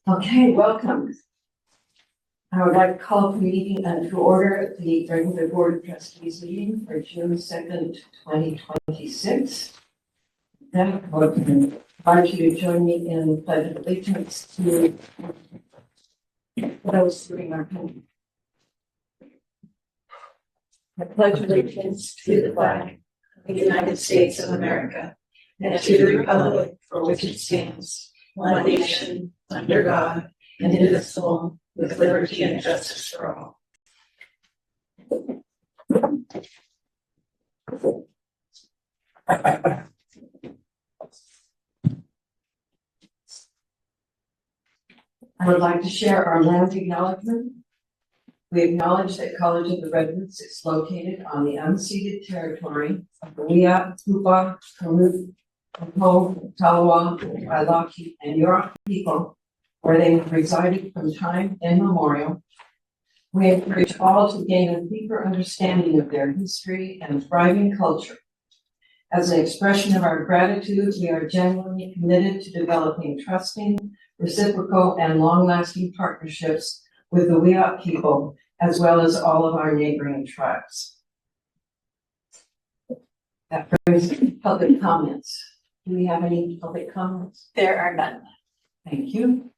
Okay, welcome. I would like to call the meeting to order, the regular Board of Trustees meeting for June 2nd, 2026. Then I would invite you to join me in the pledge of allegiance to those serving our country. I pledge allegiance to the flag of the United States of America and to the republic for which it stands, one nation, under God, indivisible, with liberty and justice for all. I would like to share our land acknowledgement. We acknowledge that College of the Redwoods is located on the unceded territory of the Wiyot, Hupa, Karuk, Kaho, Talawa, Wailaki, and Yurok people, where they have resided from time immemorial. We encourage all to gain a deeper understanding of their history and thriving culture. As an expression of our gratitude, we are genuinely committed to developing trusting, reciprocal, and long-lasting partnerships with the Wiyot people, as well as all of our neighboring tribes. That brings to public comments. Do we have any public comments? There are none. Thank you.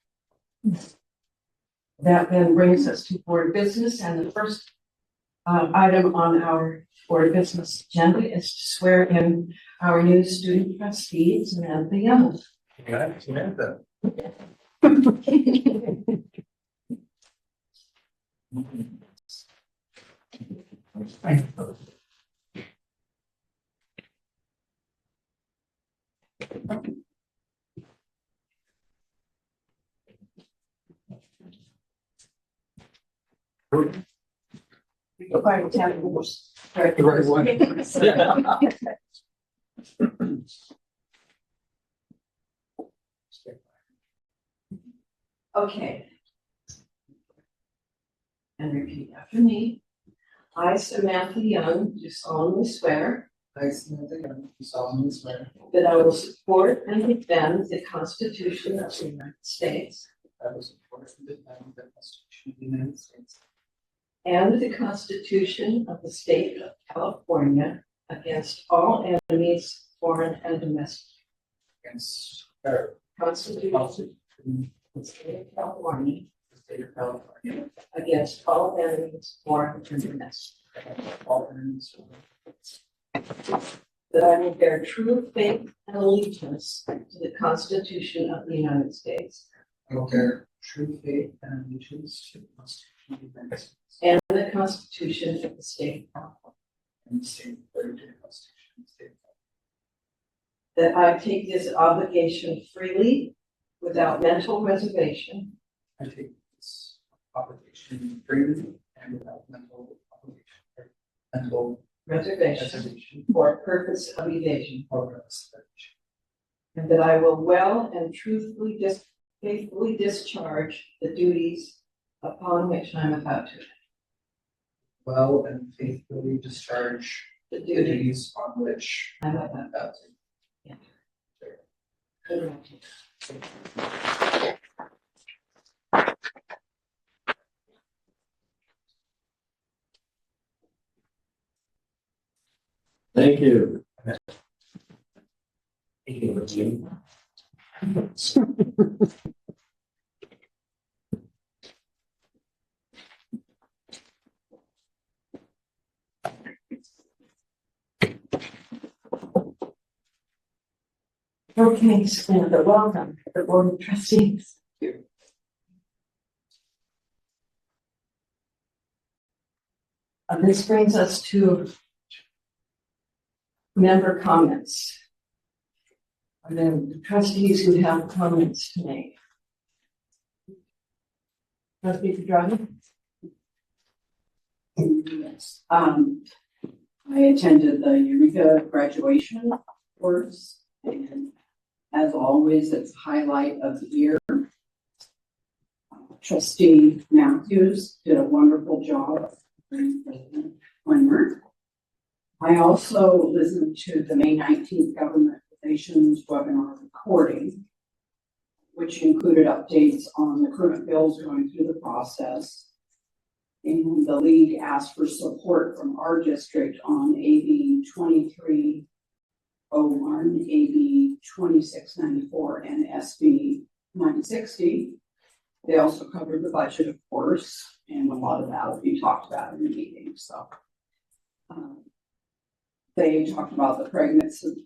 That then brings us to board business, and the first item on our board business agenda is to swear in our new student trustee, Samantha Young. Yeah, Samantha. Quite a temple. The right one. Okay. And repeat after me. I, Samantha Young, do solemnly swear I, Samantha Young, do solemnly swear that I will support and defend the Constitution of the United States that I will support and defend the Constitution of the United States and the Constitution of the State of California against all enemies, foreign and domestic. against the Constitution of Constitution the State of California of the State of California, against all enemies, foreign and domestic. against all enemies, That I will bear true faith and allegiance to the Constitution of the United States I will bear true faith and allegiance to the Constitution of the United States and the Constitution of the State of California. and the state according to the Constitution of the State of That I take this obligation freely, without mental reservation, California. I take this obligation freely and without mental reservation for purpose of evasion, or reservation. and that I will well and truthfully faithfully discharge the duties upon which I am about to. Well and faithfully discharge The the duties duties on which I am I'm about about to. to. Thank you. Okay, Samantha, welcome to the Board of Trustees. This brings us to member comments. Are there the trustees who have comments to make? Trustee Pedraza? Yes. I attended the Eureka graduation course, and as always, it's a highlight of the year. Trustee Matthews did a wonderful job. President Weimer. I also listened to the May 19th Government Relations webinar recording. which included updates on the current bills going through the process. And the league asked for support from our district on AB 2301, AB 2694, and SB 960. They also covered the budget, of course, and a lot of that will be talked about in the meeting. So they talked about the pregnancy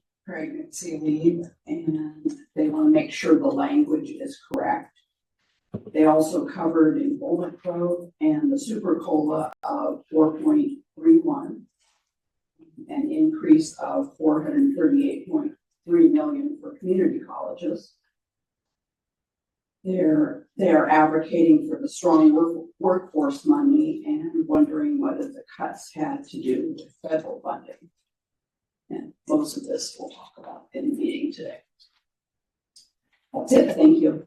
leave, and they want to make sure the language is correct. They also covered enrollment growth and the super COLA of 4.31, an increase of 438.3 million for community colleges. They're advocating for the strong workforce money and wondering whether the cuts had to do with federal funding. And most of this we'll talk about in the meeting today. That's it. Thank you.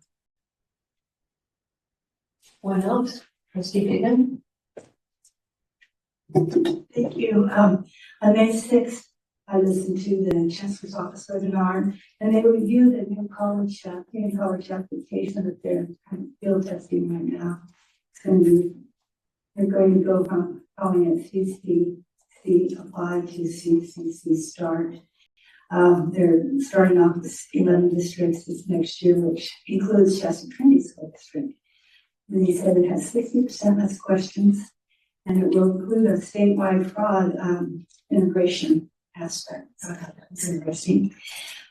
One else? Trustee Hagan? Thank you. On May 6th, I listened to the Chancellor's Office webinar, and they reviewed the new college application that they're kind of field testing right now. They're going to go from calling it CCC apply to CCC start. They're starting off with 11 districts this next year, which includes Chester Trinity School District. And they said it has 60% less questions, and it will include a statewide fraud integration aspect. So that's interesting.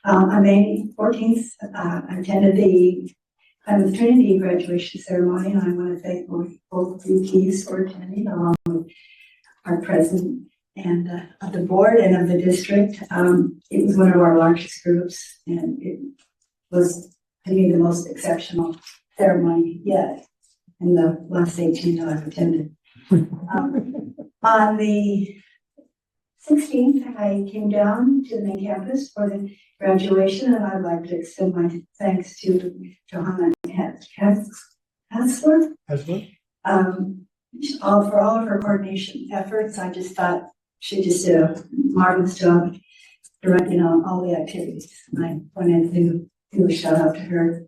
On May 14th, I attended the Plymouth Trinity graduation ceremony, and I want to thank both VPs for attending, along with our president and of the board and of the district. It was one of our largest groups, and it was, to me, the most exceptional ceremony yet in the last 18 that I've attended. On the 16th, I came down to the main campus for the graduation, and I'd like to extend my thanks to Johanna Hassler. For all of her coordination efforts. I just thought she just did a marvelous job directing on all the activities. I wanted to do a shout out to her.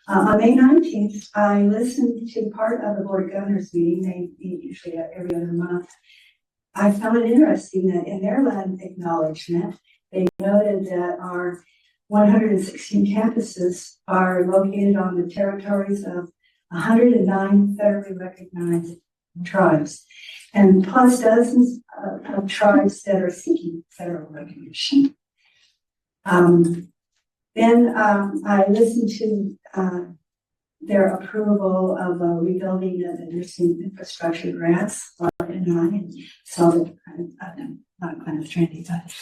On May 19th, I listened to part of the Board of Governors meeting. They meet usually every other month. I found it interesting that in their land acknowledgement, they noted that our 116 campuses are located on the territories of 109 federally recognized tribes, and plus dozens of tribes that are seeking federal recognition. Then I listened to their approval of rebuilding the nursing infrastructure grants, and I saw that not Plymouth Trinity, but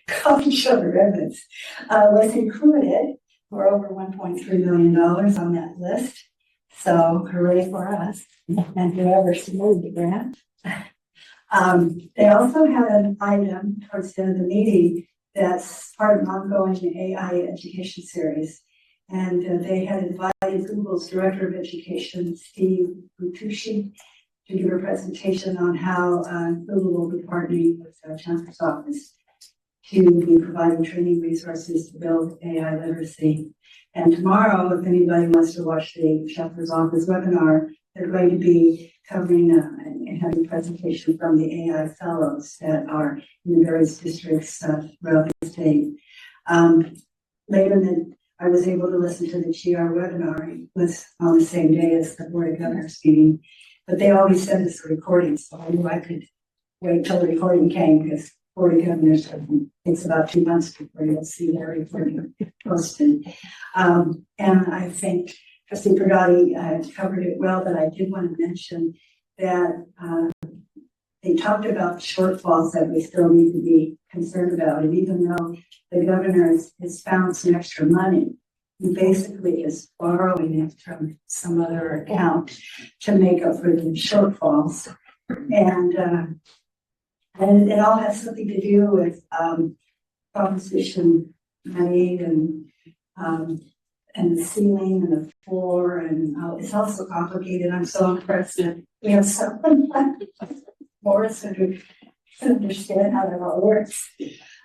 Coffee Sugar Evidence was included for over $1.3 million on that list. So hooray for us and whoever submitted the grant. They also had an item towards the end of the meeting that's part of an ongoing AI education series. And they had invited Google's Director of Education, Steve Butucci, to give a presentation on how Google will be partnering with the Chancellor's Office to be providing training resources to build AI literacy. And tomorrow, if anybody wants to watch the Chancellor's Office webinar, they're going to be covering and having a presentation from the AI fellows that are in the various districts throughout the state. Later, I was able to listen to the GR webinar. It was on the same day as the Board of Governors meeting, but they always send us a recording, so I knew I could wait till the recording came, because Board of Governors takes about 2 months before you'll see their recording posted. And I think Trustee Brigatti covered it well, but I did want to mention that they talked about shortfalls that we still need to be concerned about. And even though the governor has found some extra money, he basically is borrowing it from some other account to make up for the shortfalls. And it all has something to do with proposition money and the ceiling and the floor, and it's also complicated. I'm so impressed that we have someone like Morrison who can understand how that all works.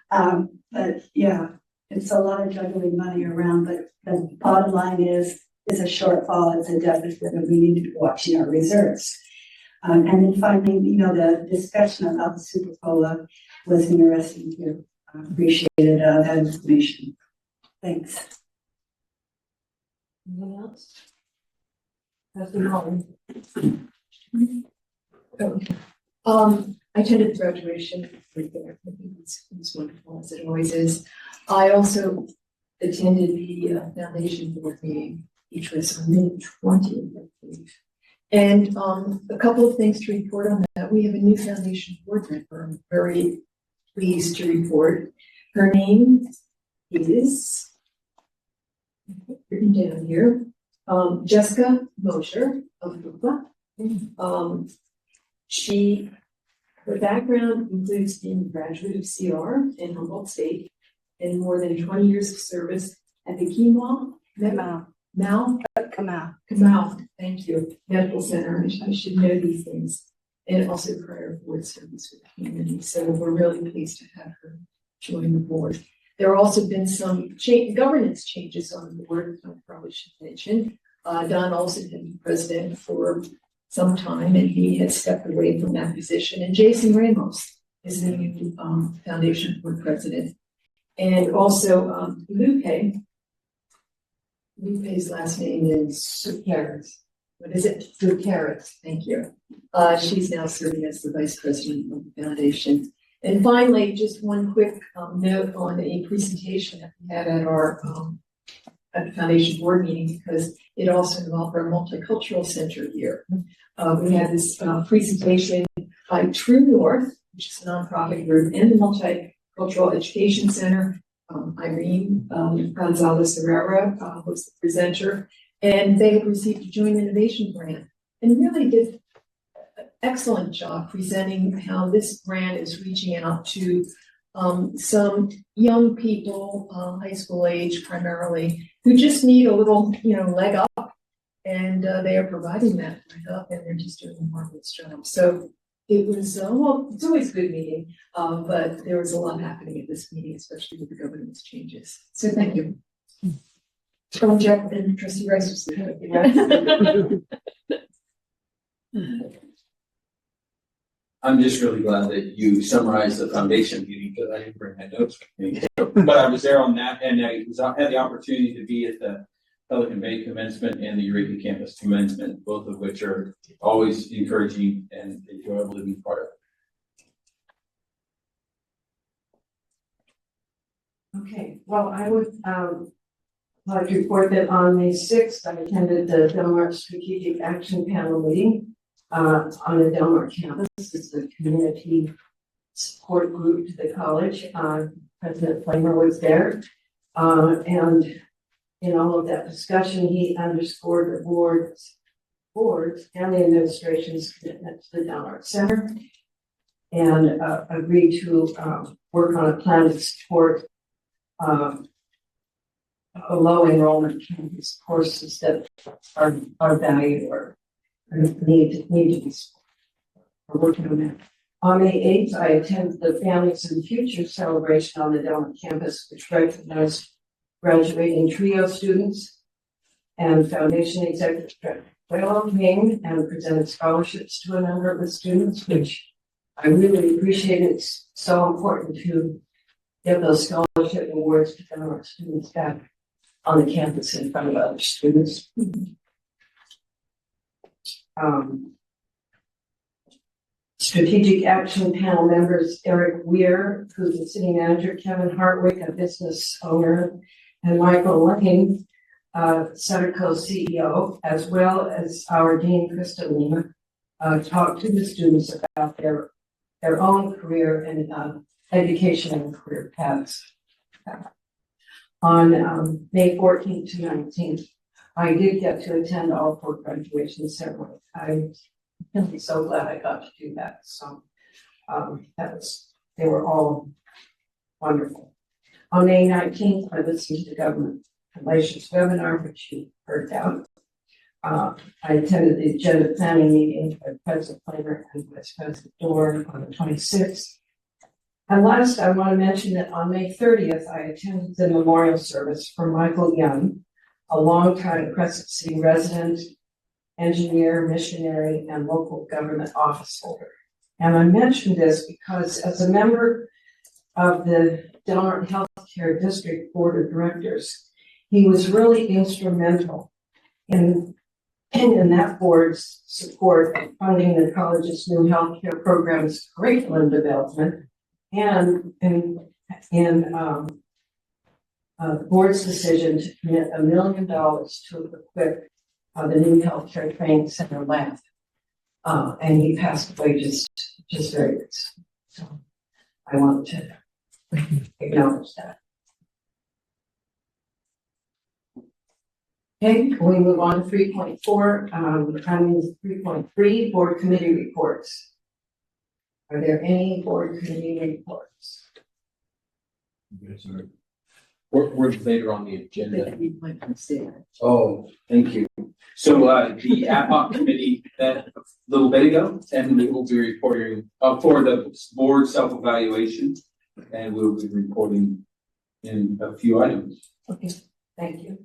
But yeah, it's a lot of juggling money around, but the bottom line is a shortfall, it's a deficit, and we need to be watching our reserves. And then finally, the discussion about the Super Cola was interesting too. I appreciated that information. Thanks. Anyone else? Trustee Holland? I attended the graduation. It was wonderful, as it always is. I also attended the foundation board meeting, which was on May 20th, I believe. And a couple of things to report on that. We have a new foundation board member. I'm very pleased to report. Her name is written down here. Jessica Mosher of FUPA. Her background includes being a graduate of CR in Humboldt State and more than 20 years of service at the Kamau, thank you, Medical Center. I should know these things. And also prior board service with the community. So we're really pleased to have her join the board. There have also been some governance changes on the board, I probably should mention. Don Olson had been president for some time, and he has stepped away from that position. And Jason Ramos is the new foundation board president. And also Lupe's last name is Gutierrez. what is it? Gutierrez. Thank you. She's now serving as the vice president of the foundation. And finally, just one quick note on a presentation that we had at our at the foundation board meeting, because it also involved our multicultural center here. We had this presentation by True North, which is a nonprofit group, and the Multicultural Education Center. Irene Gonzalez Herrera was the presenter, and they had received a joint innovation grant and really did an excellent job presenting how this grant is reaching out to some young people, high school age primarily, who just need a little, leg up, and they are providing that leg up, and they're just doing a marvelous job. So it was, it's always a good meeting, but there was a lot happening at this meeting, especially with the governance changes. So thank you. Jeff and Trustee Rice was there. I'm just really glad that you summarized the foundation meeting because I didn't bring my notes with me. But I was there on that, and I had the opportunity to be at the Pelican Bay commencement and the Eureka campus commencement, both of which are always encouraging and enjoyable to be part of. Okay, well, I would like to report that on May 6th, I attended the Del Mar Strategic Action Panel meeting on the Del Mar campus. It's the community support group to the college. President Flamer was there. And in all of that discussion, he underscored the board's and the administration's commitment to the Del Mar Center, and agreed to work on a plan to support a low enrollment campus courses that are valued or need to be working on that. On May 8th, I attended the Families in the Future celebration on the Del Mar campus, which recognized graduating trio students, and foundation executive director Whale came and presented scholarships to a number of the students, which I really appreciate. It's so important to give those scholarship awards to Del Mar students back on the campus in front of other students. Strategic Action Panel members Eric Weir, who's the city manager, Kevin Hartwick, a business owner, and Michael Lane, Centerco CEO, as well as our Dean Krista Lima, talked to the students about their own career and education and career paths. On May 14th to 19th, I did get to attend all 4 graduation ceremonies. I'm so glad I got to do that. So they were all wonderful. On May 19th, I listened to the government relations webinar, which you heard about. I attended the agenda planning meeting with President Flamer and Vice President Dorr on the 26th. And last, I want to mention that on May 30th, I attended the memorial service for Michael Young, a longtime Crescent City resident, engineer, missionary, and local government office holder. And I mention this because as a member of the Del Norte Healthcare District Board of Directors, he was really instrumental in that board's support of funding the college's new healthcare program's curriculum development and in the board's decision to commit $1 million to equip the new healthcare training center lab. And he passed away just very recently. So I want to acknowledge that. Okay, we move on to 3.4, and 3.3, board committee reports. Are there any board committee reports? We're later on the agenda. You might want to say that. Oh, thank you. So, the ad hoc committee met a little bit ago, and we will be reporting, for the board self-evaluation, and we'll be reporting in a few items. Okay, thank you.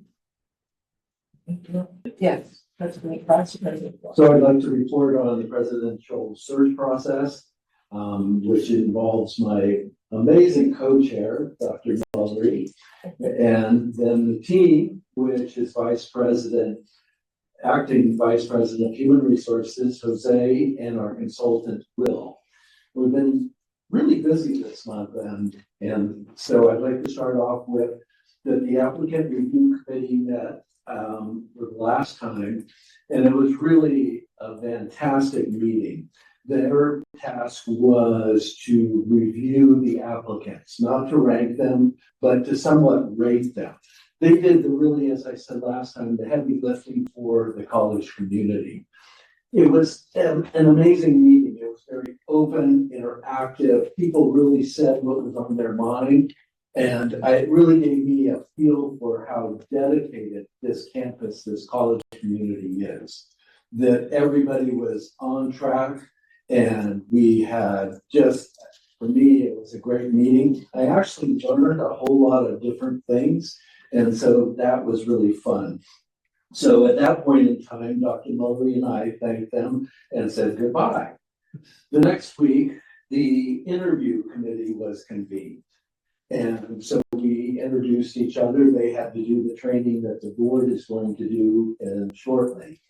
Yes, that's me, Vice President. So I'd like to report on the presidential search process, which involves my amazing co-chair, Dr. Mullery, and then the team, which is acting Vice President of Human Resources, Jose, and our consultant, Will. We've been really busy this month, and so I'd like to start off with that the applicant review committee met for the last time, and it was really a fantastic meeting. Their task was to review the applicants, not to rank them, but to somewhat rate them. They did really, as I said last time, the heavy lifting for the college community. It was an amazing meeting. It was very open, interactive. People really said what was on their mind. And it really gave me a feel for how dedicated this campus, this college community is. That everybody was on track, and we had just, for me, it was a great meeting. I actually learned a whole lot of different things, and so that was really fun. So at that point in time, Dr. Mullery and I thanked them and said goodbye. The next week, the interview committee was convened. And so we introduced each other. They had to do the training that the board is going to do shortly.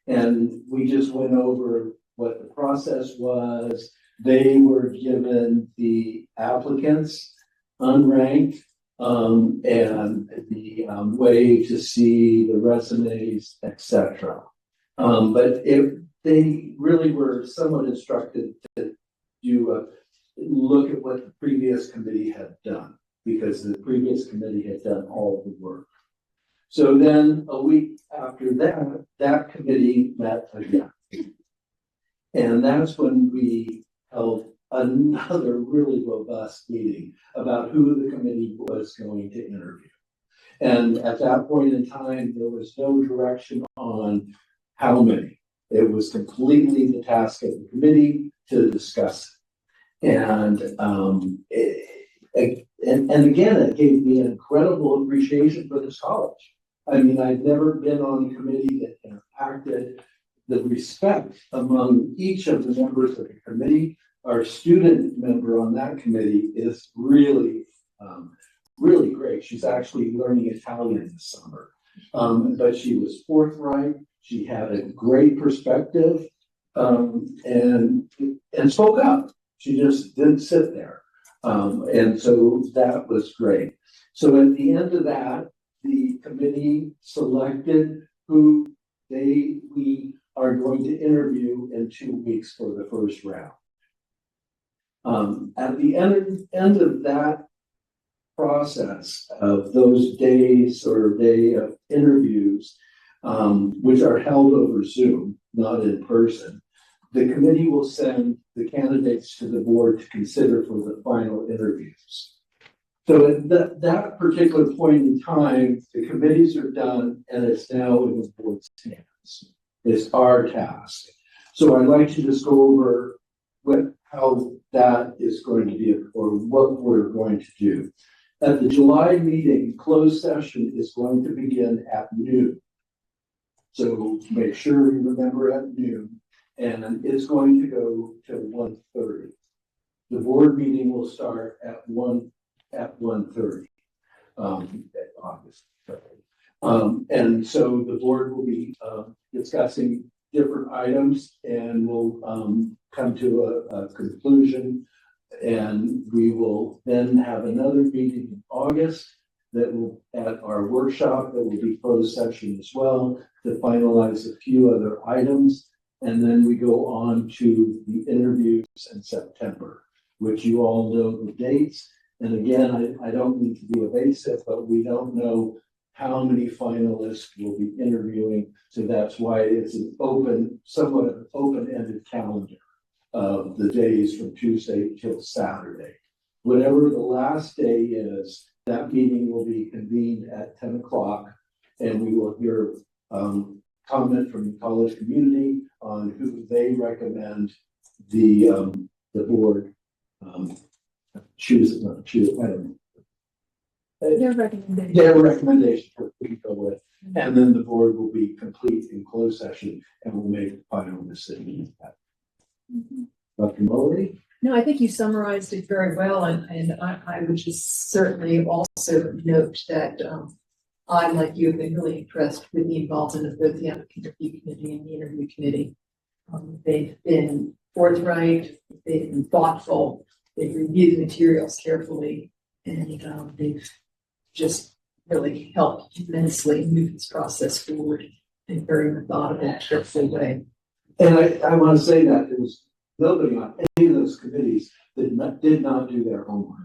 And we just went over what the process was. They were given the applicants unranked and the way to see the resumes, etc. But they really were somewhat instructed to do look at what the previous committee had done, because the previous committee had done all the work. So then a week after that, that committee met again. And that's when we held another really robust meeting about who the committee was going to interview. And at that point in time, there was no direction on how many. It was completely the task of the committee to discuss it. And again, it gave me an incredible appreciation for this college. I mean, I've never been on a committee that impacted the respect among each of the members of the committee. Our student member on that committee is really, really great. She's actually learning Italian this summer, but she was forthright. She had a great perspective, and spoke up. She just didn't sit there. And so that was great. So at the end of that, the committee selected who we are going to interview in 2 weeks for the first round. At the end of that process of those days or day of interviews, which are held over Zoom, not in person, the committee will send the candidates to the board to consider for the final interviews. So at that particular point in time, the committees are done and it's now in the board's hands. It's our task. So I'd like to just go over how that is going to be, or what we're going to do. At the July meeting, closed session is going to begin at noon. So make sure you remember at noon, and it's going to go to 1:30. The board meeting will start at 1:30. August. And so the board will be discussing different items, and we'll come to a conclusion. And we will then have another meeting in August that will, at our workshop, that will be closed session as well, to finalize a few other items. And then we go on to the interviews in September, which you all know the dates. And again, I don't mean to be evasive, but we don't know how many finalists will be interviewing. So that's why it's an open, somewhat open-ended calendar of the days from Tuesday till Saturday. Whatever the last day is, that meeting will be convened at 10 o'clock, and we will hear comment from the college community on who they recommend the board choose, I don't know. Their recommendation. Their recommendation for who to go with, and then the board will be complete in closed session and will make the final decision. Dr. Mullery? No, I think you summarized it very well, and I would just certainly also note that I, like you, have been really impressed with the involvement of both the applicant review committee and the interview committee. They've been forthright, they've been thoughtful, they've reviewed the materials carefully, and they've just really helped immensely move this process forward in a very methodical, careful way. And I want to say that there was nobody on any of those committees that did not do their homework.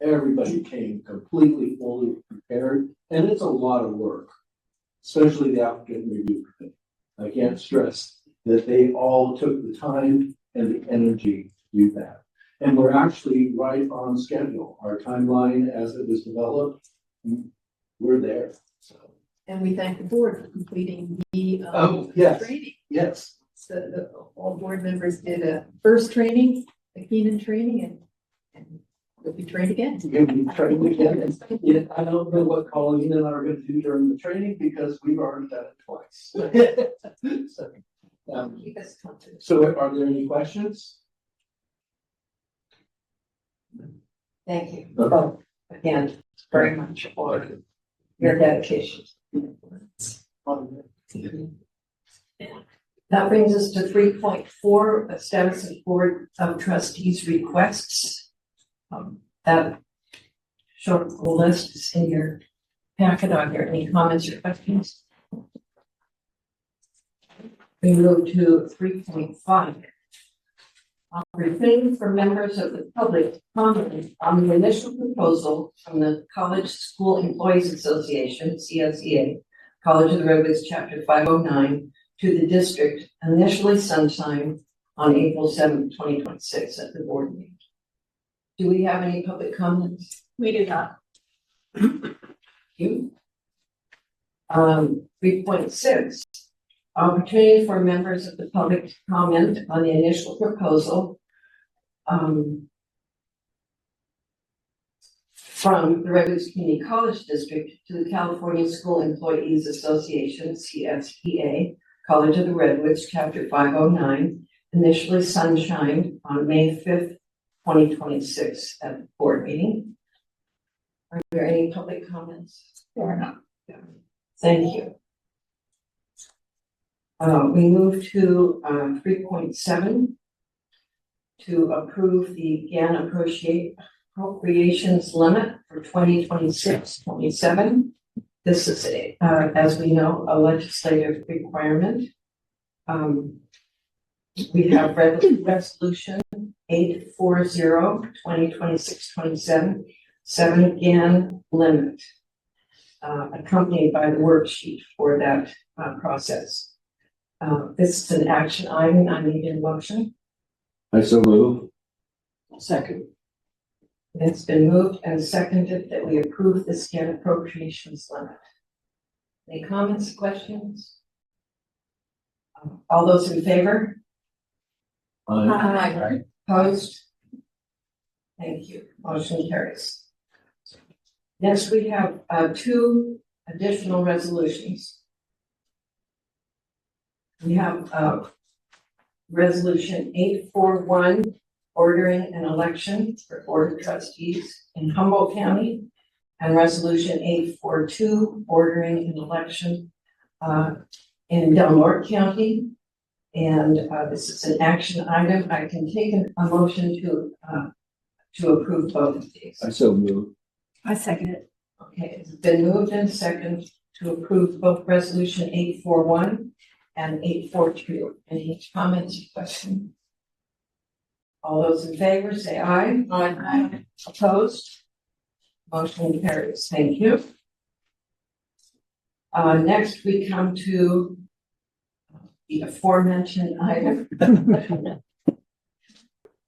Everybody came completely fully prepared, and it's a lot of work, especially the applicant review committee. I can't stress that they all took the time and the energy to do that. And we're actually right on schedule. Our timeline as it was developed, we're there. So. And we thank the board for completing the Yes. training. Yes. So all board members did a first training, a Keenan training, and will be trained again. We're going to be trained again. Yeah, I don't know what Colleen and I are going to do during the training because we've already done it twice. So, Keep us confident. so are there any questions? Thank you both again very much for your dedication. That brings us to 3.4, a status of Board of Trustees requests. That short list is in your packet. Are there any comments or questions? We move to 3.5. Refrain for members of the public to comment on the initial proposal from the College School Employees Association, CSEA, College of the Redwoods, Chapter 509, to the district, initially sunshine on April 7th, 2026 at the board meeting. Do we have any public comments? We do not. You? 3.6. Opportunity for members of the public to comment on the initial proposal from the Redwoods Community College District to the California School Employees Association, CSEA, College of the Redwoods, Chapter 509, initially sunshined on May 5th, 2026 at the board meeting. Are there any public comments? There are not. Thank you. We move to 3.7 to approve the GAN appropriations limit for 2026-27. This is, as we know, a legislative requirement. We have resolution 840 2026-27, 7 GAN limit, accompanied by the worksheet for that process. This is an action item. I need a motion. I so move. Second. It's been moved and seconded that we approve the GAN appropriations limit. Any comments, questions? All those in favor? Aye. Opposed? Thank you. Motion carries. Next, we have two additional resolutions. We have resolution 841, ordering an election for Board of Trustees in Humboldt County, and resolution 842, ordering an election in Del Norte County. And this is an action item. I can take a motion to approve both of these. I so move. I second it. Okay, it's been moved and second to approve both resolution 841 and 842. Any comments or questions? All those in favor say aye. Aye. Opposed? Motion carries. Thank you. Next, we come to the aforementioned item.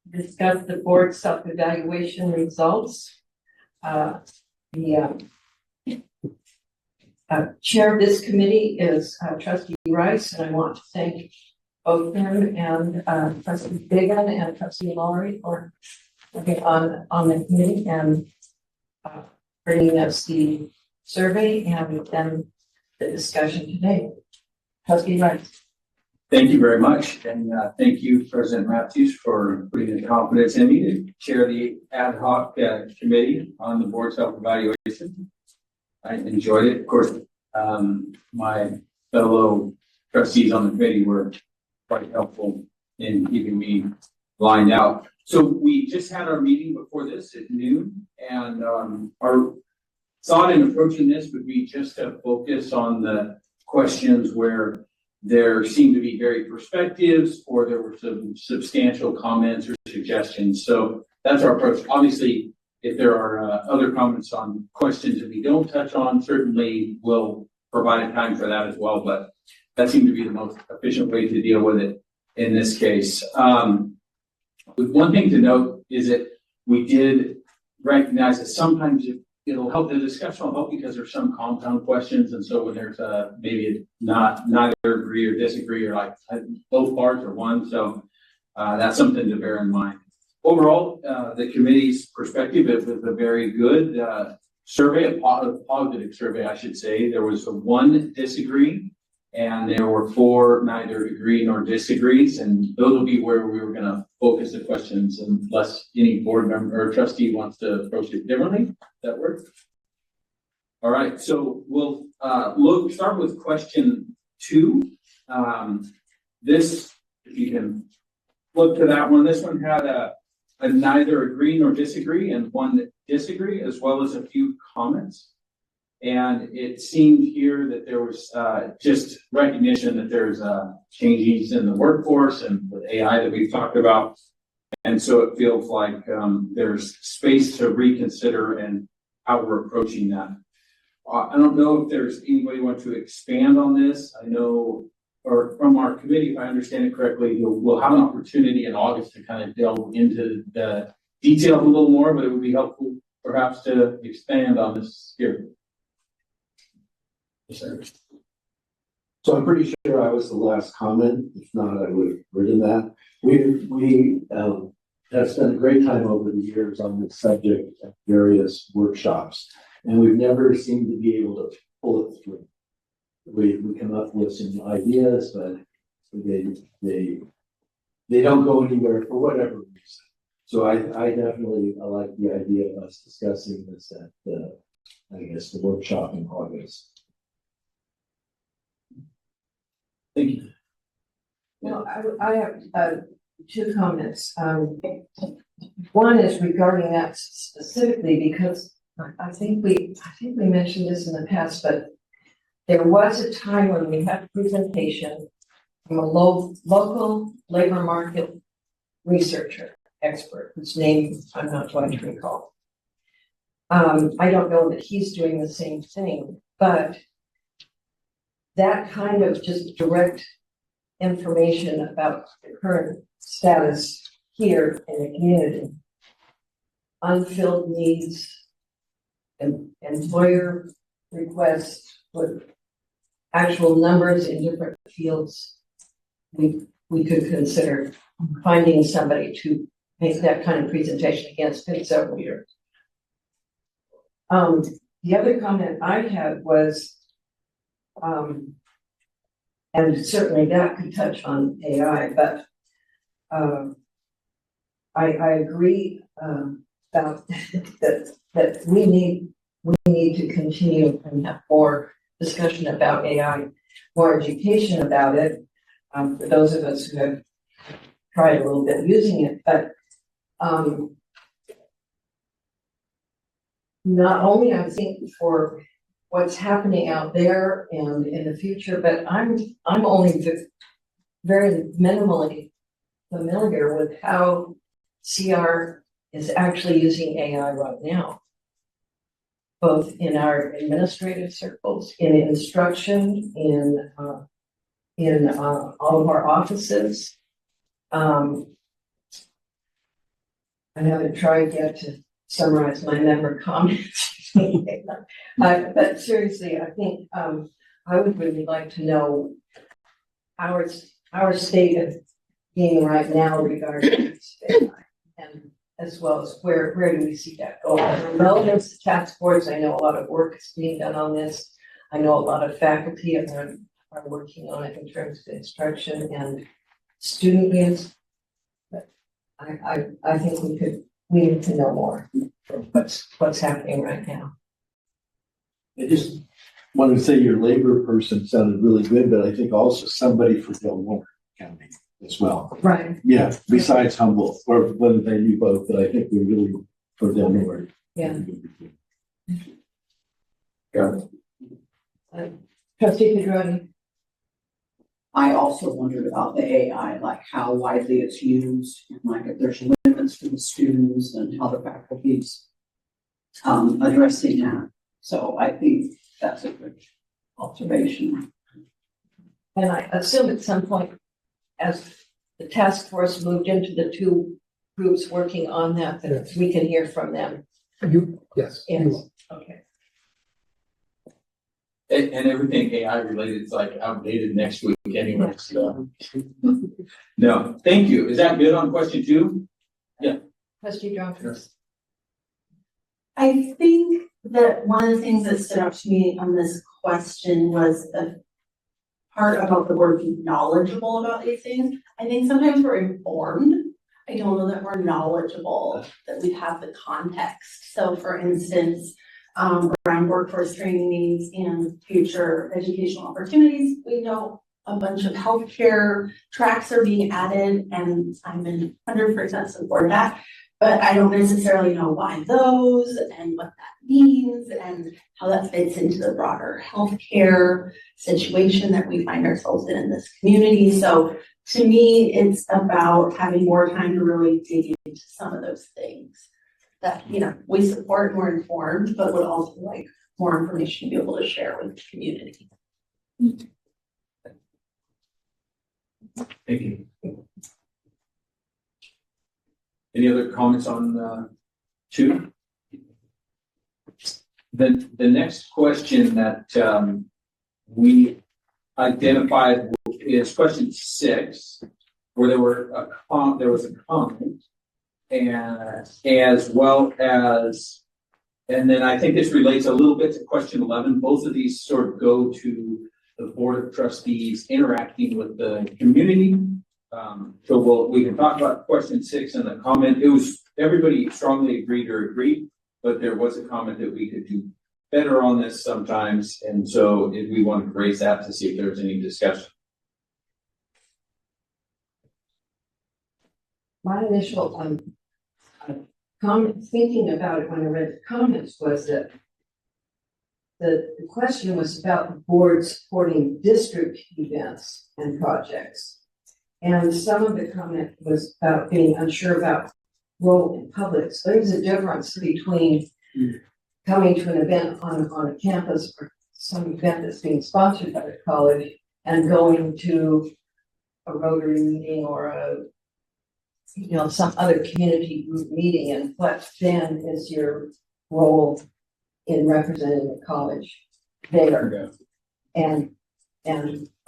Discuss the board self-evaluation results. The chair of this committee is Trustee Rice, and I want to thank both him and Trustee Biggin and Trustee Laurie for working on the committee and bringing us the survey and then the discussion today. Trustee Rice. Thank you very much, and thank you, President Matthews, for putting the confidence in me to chair the ad hoc committee on the board self-evaluation. I enjoyed it. Of course, my fellow trustees on the committee were quite helpful in keeping me lined out. So we just had our meeting before this at noon, and our thought in approaching this would be just to focus on the questions where there seemed to be varied perspectives or there were some substantial comments or suggestions. So that's our approach. Obviously, if there are other comments on questions that we don't touch on, certainly we'll provide time for that as well. But that seemed to be the most efficient way to deal with it in this case. One thing to note is that we did recognize that sometimes it'll help, the discussion will help because there's some compound questions. And so when there's maybe neither agree or disagree or like both parts or one. So that's something to bear in mind. Overall, the committee's perspective, it was a very good survey, a positive survey, I should say. There was one disagree, and there were 4 neither agree nor disagrees, and those will be where we were going to focus the questions, unless any board member or trustee wants to approach it differently. Does that work? All right, so we'll start with question 2. This, if you can look to that one, this one had a neither agree nor disagree and one disagree, as well as a few comments. And it seemed here that there was just recognition that there's changes in the workforce and with AI that we've talked about. And so it feels like there's space to reconsider and how we're approaching that. I don't know if there's anybody want to expand on this. I know, or from our committee, if I understand it correctly, we'll have an opportunity in August to kind of delve into the details a little more, but it would be helpful perhaps to expand on this here. So I'm pretty sure I was the last comment. If not, I would have written that. We have spent a great time over the years on this subject at various workshops, and we've never seemed to be able to pull it through. We come up with some ideas, but they don't go anywhere for whatever reason. So I definitely like the idea of us discussing this at the workshop in August. Thank you. Well, I have 2 comments. One is regarding that specifically because I think we mentioned this in the past, but there was a time when we had a presentation from a local labor market researcher expert whose name I'm not going to recall. I don't know that he's doing the same thing, but that kind of just direct information about the current status here in the community, unfilled needs, and employer requests with actual numbers in different fields we could consider finding somebody to make that kind of presentation again. It's been several years. The other comment I had was, and certainly that could touch on AI, but I agree about that we need to continue and have more discussion about AI, more education about it. For those of us who have tried a little bit using it, but not only I think for what's happening out there and in the future, but I'm only very minimally familiar with how CR is actually using AI right now, both in our administrative circles, in instruction, in all of our offices. I haven't tried yet to summarize my member comments. But seriously, I think I would really like to know our state of being right now regarding AI, and as well as where do we see that going. Relevant to task force, I know a lot of work is being done on this. I know a lot of faculty are working on it in terms of instruction and student use. But I think we need to know more what's happening right now. I just wanted to say your labor person sounded really good, but I think also somebody for Del Norte County as well. Right. Yeah, besides Humboldt, or whether they do both, but I think we're really for Del Norte. Yeah. Yeah. Trustee Pedroni. I also wondered about the AI, like how widely it's used, and like if there's limits for the students and how the faculty's addressing that. So I think that's a good observation. And I assume at some point, as the task force moved into the two groups working on that Yes. we can hear from them. Yes. Yes. Okay. And everything AI related is like outdated next week anyway, so. No, thank you. Is that good on question 2? Trustee Johnson. I think that one of the things that stood out to me on this question was the part about the word being knowledgeable about these things. I think sometimes we're informed. I don't know that we're knowledgeable, that we have the context. So for instance, around workforce training needs and future educational opportunities, we know a bunch of healthcare tracks are being added, and I'm in 100% support of that. But I don't necessarily know why those and what that means and how that fits into the broader healthcare situation that we find ourselves in this community. So to me, it's about having more time to really dig into some of those things that, you know, we support, more informed, but would also like more information to be able to share with the community. Thank you. Any other comments on 2? The next question that we identified is question 6, where there was a comment, and as well as, and then I think this relates a little bit to question 11. Both of these sort of go to the Board of Trustees interacting with the community. So we can talk about question 6 and the comment. It was, everybody strongly agreed, but there was a comment that we could do better on this sometimes. And so we wanted to raise that to see if there was any discussion. My initial comment, thinking about it when I read the comments, was that the question was about the board supporting district events and projects. And some of the comment was about being unsure about role in public. So there's a difference between coming to an event on a campus or some event that's being sponsored by the college and going to a Rotary meeting or some other community group meeting, and what then is your role in representing the college there? And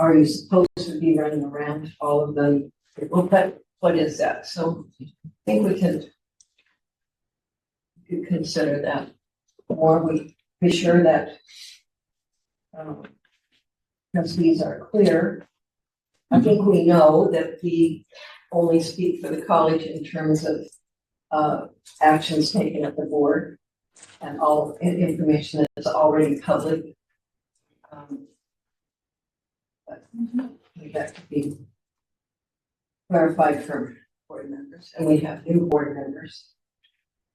are you supposed to be running around all of them? What is that? So I think we can consider that more. We be sure that trustees are clear. I think we know that we only speak for the college in terms of actions taken at the board and all information that's already public. But that could be clarified for board members, and we have new board members.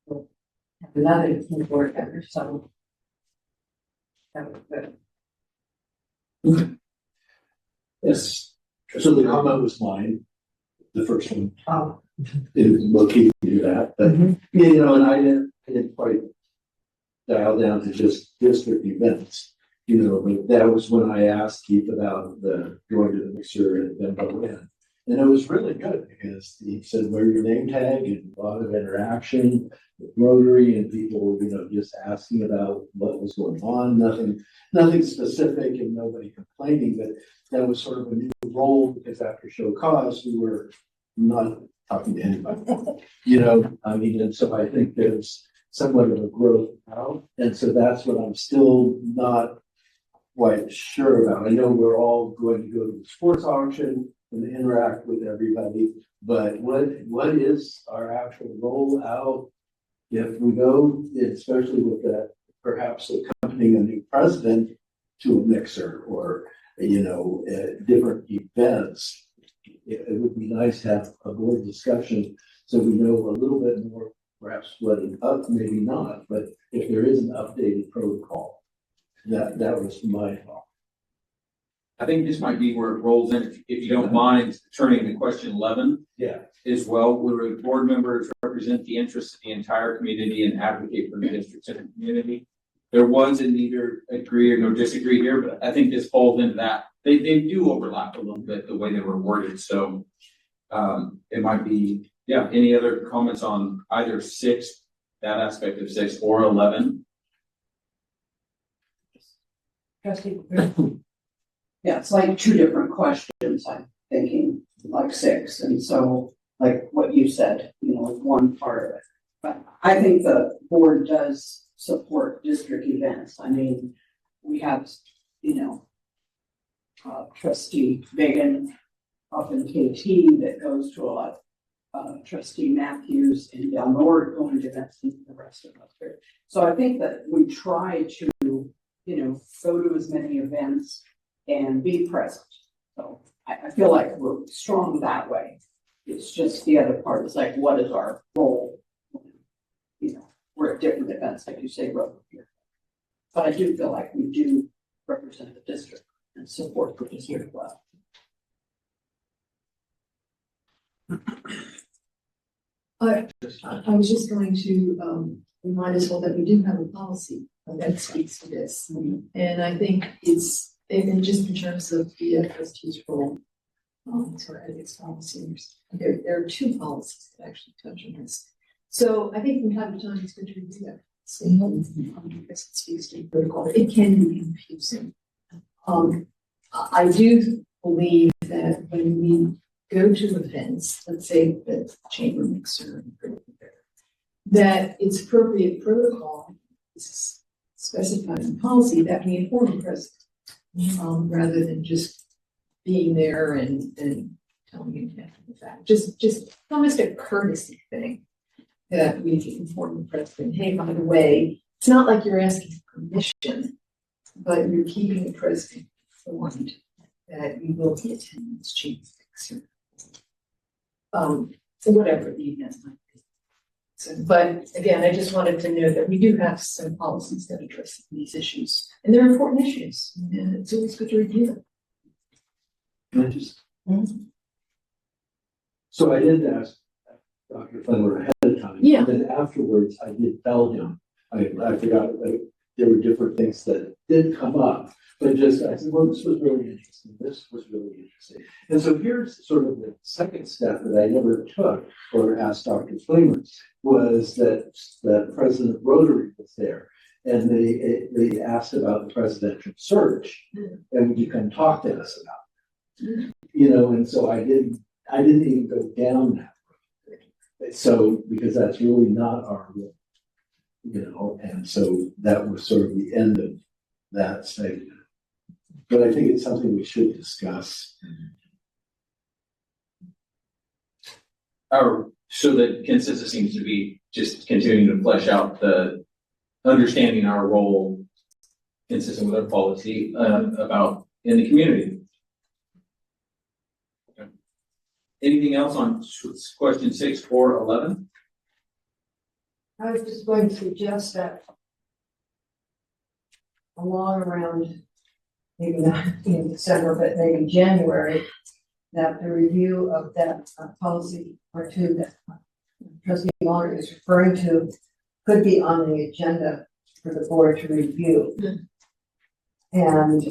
We'll have another new board member, so that would be good. Yes. So the comment was mine, the first one. Oh. It was located to do that, but you know, and I didn't quite dial down to just district events. You know, but that was when I asked Keith about the going to the mixer and then Berlin. And it was really good because he said, wear your name tag, and a lot of interaction with Rotary and people, you know, just asking about what was going on, nothing specific and nobody complaining, but that was sort of a new role because after show cause, we were not talking to anybody, you know, I mean, and so I think there's somewhat of a growth out. And so that's what I'm still not quite sure about. I know we're all going to go to the sports auction and interact with everybody, but what is our actual rollout if we go, especially with that, perhaps accompanying a new president to a mixer or, you know, different events? It would be nice to have a board discussion so we know a little bit more, perhaps what is up, maybe not, but if there is an updated protocol, that was my thought. I think this might be where it rolls in, if you don't mind turning to question 11 Yeah. as well, where board members represent the interests of the entire community and advocate for the districts and the community. There was a neither agree or no disagree here, but I think this falls into that. They do overlap a little bit the way they were worded, so it might be, yeah. Any other comments on either 6, that aspect of 6, or 11? Trustee. Yeah, it's like 2 different questions, I'm thinking, like 6, and so, like what you said, you know, one part of it. But I think the board does support district events. I mean, we have, you know, trustee Biggin up in KT that goes to a lot. Trustee Matthews and Del Nord going to events, and the rest of us here. So I think that we try to, you know, go to as many events and be present. So I feel like we're strong that way. It's just the other part is like, what is our role? You know, we're at different events, like you say, Rotary here. But I do feel like we do represent the district and support the district well. I was just going to remind us all that we do have a policy that speaks to this. And I think it's, and just in terms of the trustee's role, sorry, ethics policies, there are 2 policies that actually touch on this. So I think from time to time it's good to review that. Because it speaks to the protocol. It can be confusing. I do believe that when we go to events, let's say the chamber mixer, that it's appropriate protocol is specified in policy that we inform the president, rather than just being there and telling you after the fact. Just almost a courtesy thing that we inform the president, hey, by the way, it's not like you're asking permission, but you're keeping the president informed that you will be attending this chamber mixer. So whatever the event might be. So, but again, I just wanted to know that we do have some policies that address these issues, and they're important issues, and it's always good to review them. So I did ask Dr. Fenner ahead of time. Yeah. And then afterwards, I did tell him, I forgot that there were different things that did come up. But just, I said, well, this was really interesting. This was really interesting. And so here's sort of the second step that I never took or asked Dr. Flamer was that President Rotary was there. And they asked about the presidential search and would you come talk to us about it? You know, and so I didn't even go down that road. So, because that's really not our role, you know, and so that was sort of the end of that segment. But I think it's something we should discuss. So the consensus seems to be just continuing to flesh out the understanding our role consistent with our policy about in the community. Okay. Anything else on question 6 or 11? I was just going to suggest that along around, maybe not in December, but maybe January, that the review of that policy or two that Trustee Muller is referring to could be on the agenda for the board to review. And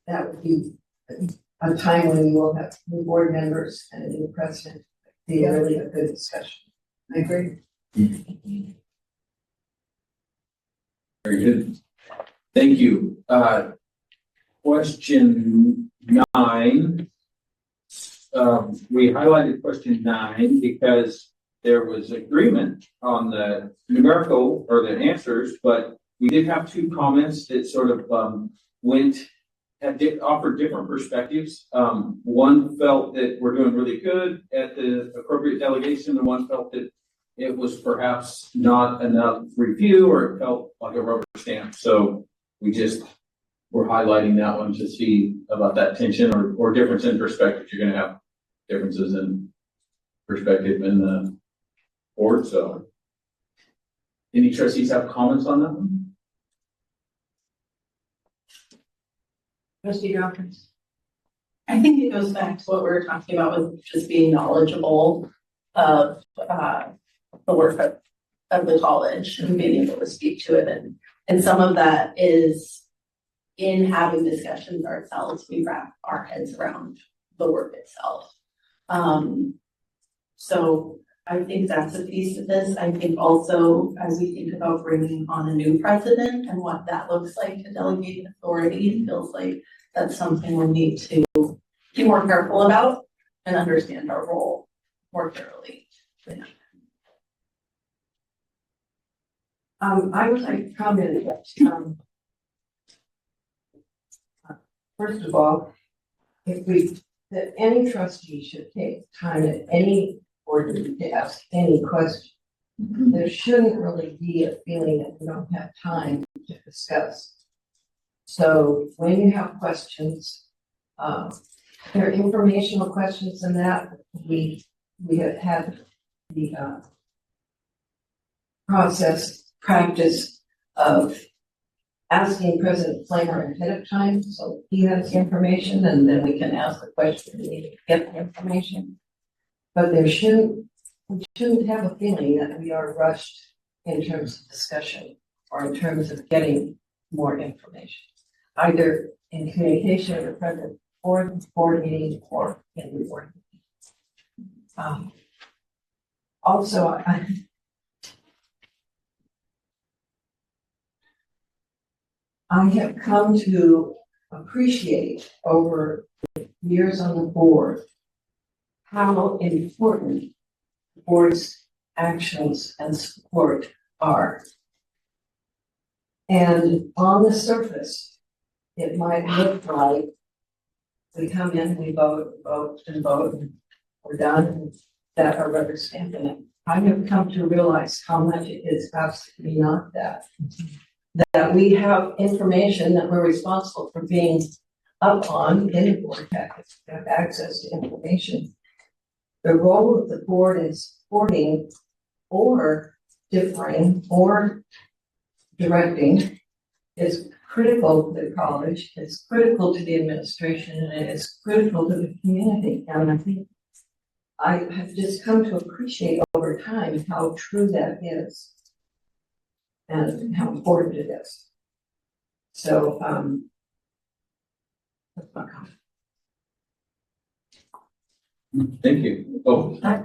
that would be a time when you will have new board members and a new president. Be really a good discussion. I agree. Very good. Thank you. Question 9. We highlighted question 9 because there was agreement on the numerical or the answers, but we did have 2 comments that sort of offered different perspectives. One felt that we're doing really good at the appropriate delegation, and one felt that it was perhaps not enough review, or it felt like a rubber stamp. So we just were highlighting that one to see about that tension or difference in perspective. You're going to have differences in perspective in the board. So any trustees have comments on that one? Trustee Dawkins. I think it goes back to what we were talking about with just being knowledgeable of the work of the college and being able to speak to it. And some of that is in having discussions ourselves, we wrap our heads around the work itself. So I think that's a piece of this. I think also as we think about bringing on a new president and what that looks like to delegate authority, it feels like that's something we need to be more careful about and understand our role more thoroughly. I would like to comment that, first of all, that any trustee should take time at any board meeting to ask any question. There shouldn't really be a feeling that we don't have time to discuss. So when you have questions, there are informational questions in that. We have had the practice of asking President Flamer ahead of time, so he has the information, and then we can ask the question we need to get the information. But we shouldn't have a feeling that we are rushed in terms of discussion or in terms of getting more information, either in communication with the president or board meeting or in the board meeting. Also, I have come to appreciate over years on the board how important the board's actions and support are. And on the surface, it might look like we come in, we vote, and we're done, and that our rubber stamping it. I have come to realize how much it is absolutely not that. That we have information that we're responsible for being up on in the board packets, have access to information. The role of the board in supporting or differing or directing is critical to the college, it's critical to the administration, and it is critical to the community. And I think I have just come to appreciate over time how true that is and how important it is. So, that's my comment. Thank you. Oh, I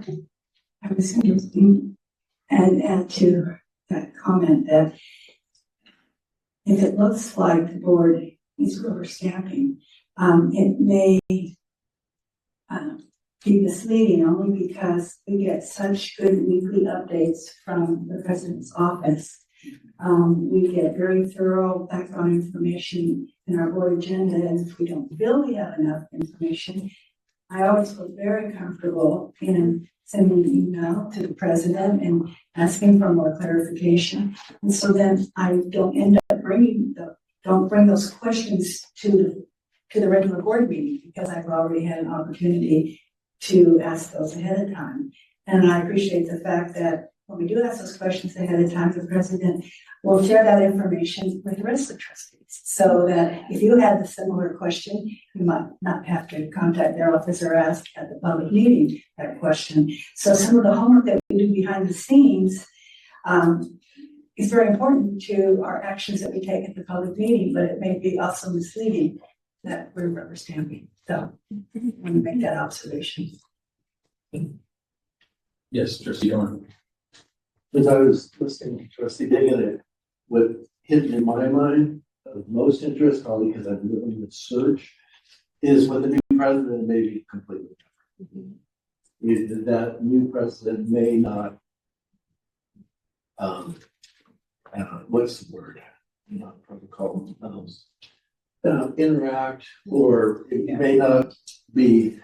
was going to add to that comment that if it looks like the board is rubber stamping, It may be misleading only because we get such good weekly updates from the president's office. We get very thorough background information in our board agenda, and if we don't feel we have enough information, I always feel very comfortable in sending an email to the president and asking for more clarification. And so then I don't end up don't bring those questions to the regular board meeting because I've already had an opportunity to ask those ahead of time. And I appreciate the fact that when we do ask those questions ahead of time, the president will share that information with the rest of the trustees. So that if you had a similar question, you might not have to contact their office or ask at the public meeting that question. So some of the homework that we do behind the scenes is very important to our actions that we take at the public meeting, but it may be also misleading that we're rubber stamping. So I want to make that observation. Yes, Trustee Dorn. As I was listening to Trustee Diggin, what hit in my mind of most interest, probably because I've lived with search, is what the new president may be completely different. Is that new president may not, what's the word? Not protocol, interact, or it may not be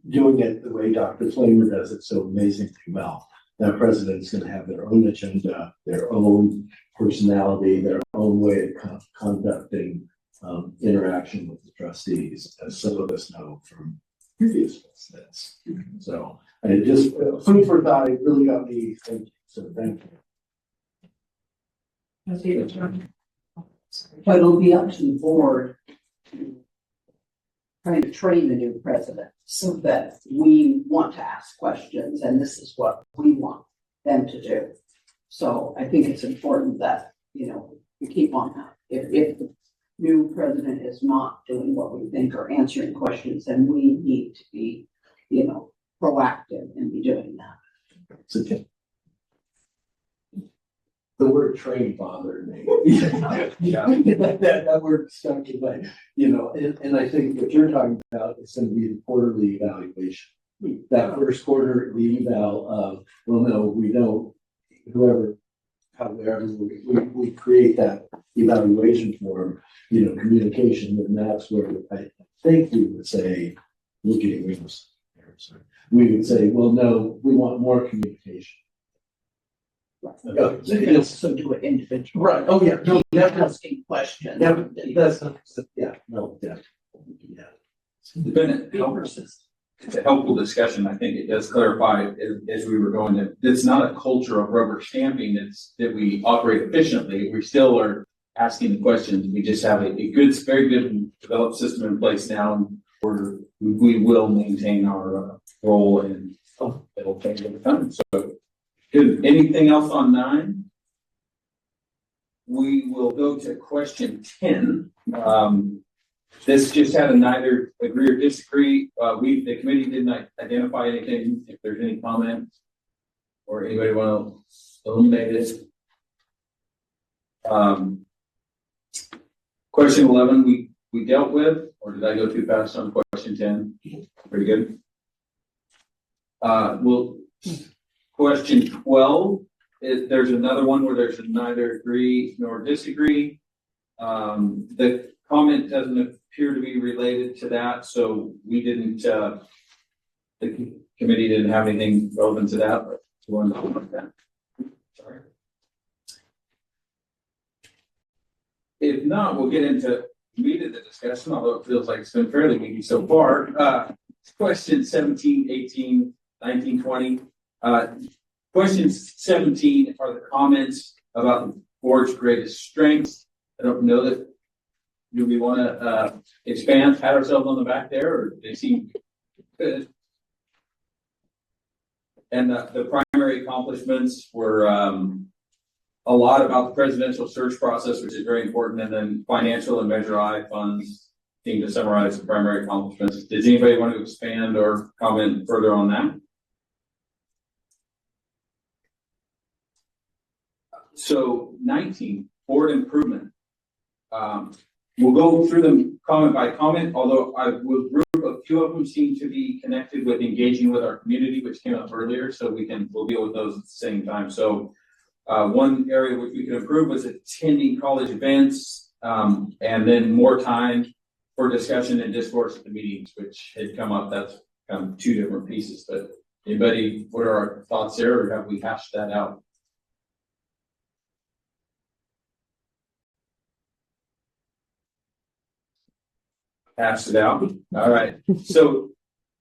doing it the way Dr. Flamer does it so amazingly well. That president's going to have their own agenda, their own personality, their own way of conducting interaction with the trustees, as some of us know from previous presidents. So I just food for thought. It really got me thinking. So thank you. But it'll be up to the board to try to train the new president so that we want to ask questions and this is what we want them to do. So I think it's important that, we keep on that. If the new president is not doing what we think or answering questions, then we need to be, proactive and be doing that. It's okay. The word train bothered me. Yeah. that word stuck in my, and I think what you're talking about is going to be the quarterly evaluation. That first quarter, the eval of, well, no, we don't, however we create that evaluation form, communication, and that's where I think we would say, we're getting wings. We would say, well, no, we want more communication. You can also do it individually. Right. Oh, yeah. No, definitely. Asking questions. That's not, yeah, no, definitely. Yeah. It's been a helpful discussion. I think it does clarify as we were going that it's not a culture of rubber stamping. It's that we operate efficiently. We still are asking the questions. We just have a very good developed system in place now where we will maintain our role and it'll change over time. So good. Anything else on 9? We will go to question 10. This just had a neither agree or disagree. The committee didn't identify anything. If there's any comments or anybody want to eliminate it. Question 11 we dealt with, or did I go too fast on question 10? Pretty good. Question 12 is there's another one where there's a neither agree nor disagree. The comment doesn't appear to be related to that, so we didn't. The committee didn't have anything relevant to that, but you want to comment that? Sorry. If not, we'll get into meat of the discussion, although it feels like it's been fairly meaty so far. Question 17, 18, 19, 20. Question 17 are the comments about the board's greatest strengths. I don't know that do we want to expand, pat ourselves on the back there, or they seem good. And the primary accomplishments were a lot about the presidential search process, which is very important, and then financial and Measure I funds seem to summarize the primary accomplishments. Does anybody want to expand or comment further on that? So 19, board improvement. we'll go through them comment by comment, although I will group a few of them seem to be connected with engaging with our community, which came up earlier, so we'll deal with those at the same time. So one area which we could improve was attending college events, and then more time for discussion and discourse at the meetings, which had come up. That's kind of two different pieces, but anybody, what are our thoughts there, or have we hashed that out? Hashed it out. All right. So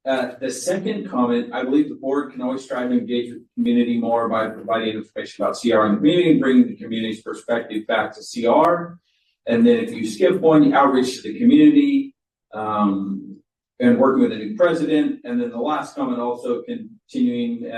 the second comment, I believe the board can always strive to engage with the community more by providing information about CR in the community and bringing the community's perspective back to CR. And then if you skip one, outreach to the community, and working with a new president. And then the last comment, also continuing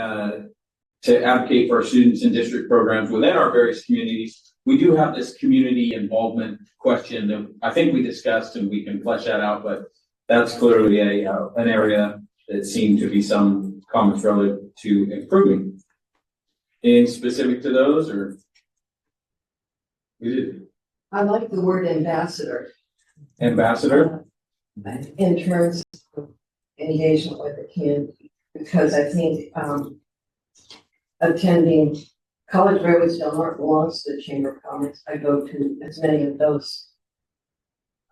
to advocate for our students in district programs within our various communities. We do have this community involvement question that I think we discussed, and we can flesh that out, but that's clearly an area that seemed to be some comments relative to improving. Anything specific to those, or? We did. I like the word ambassador. Ambassador? In terms of engagement with the community, because I think attending College Railways Del Norte belongs to the Chamber of Commerce. I go to as many of those,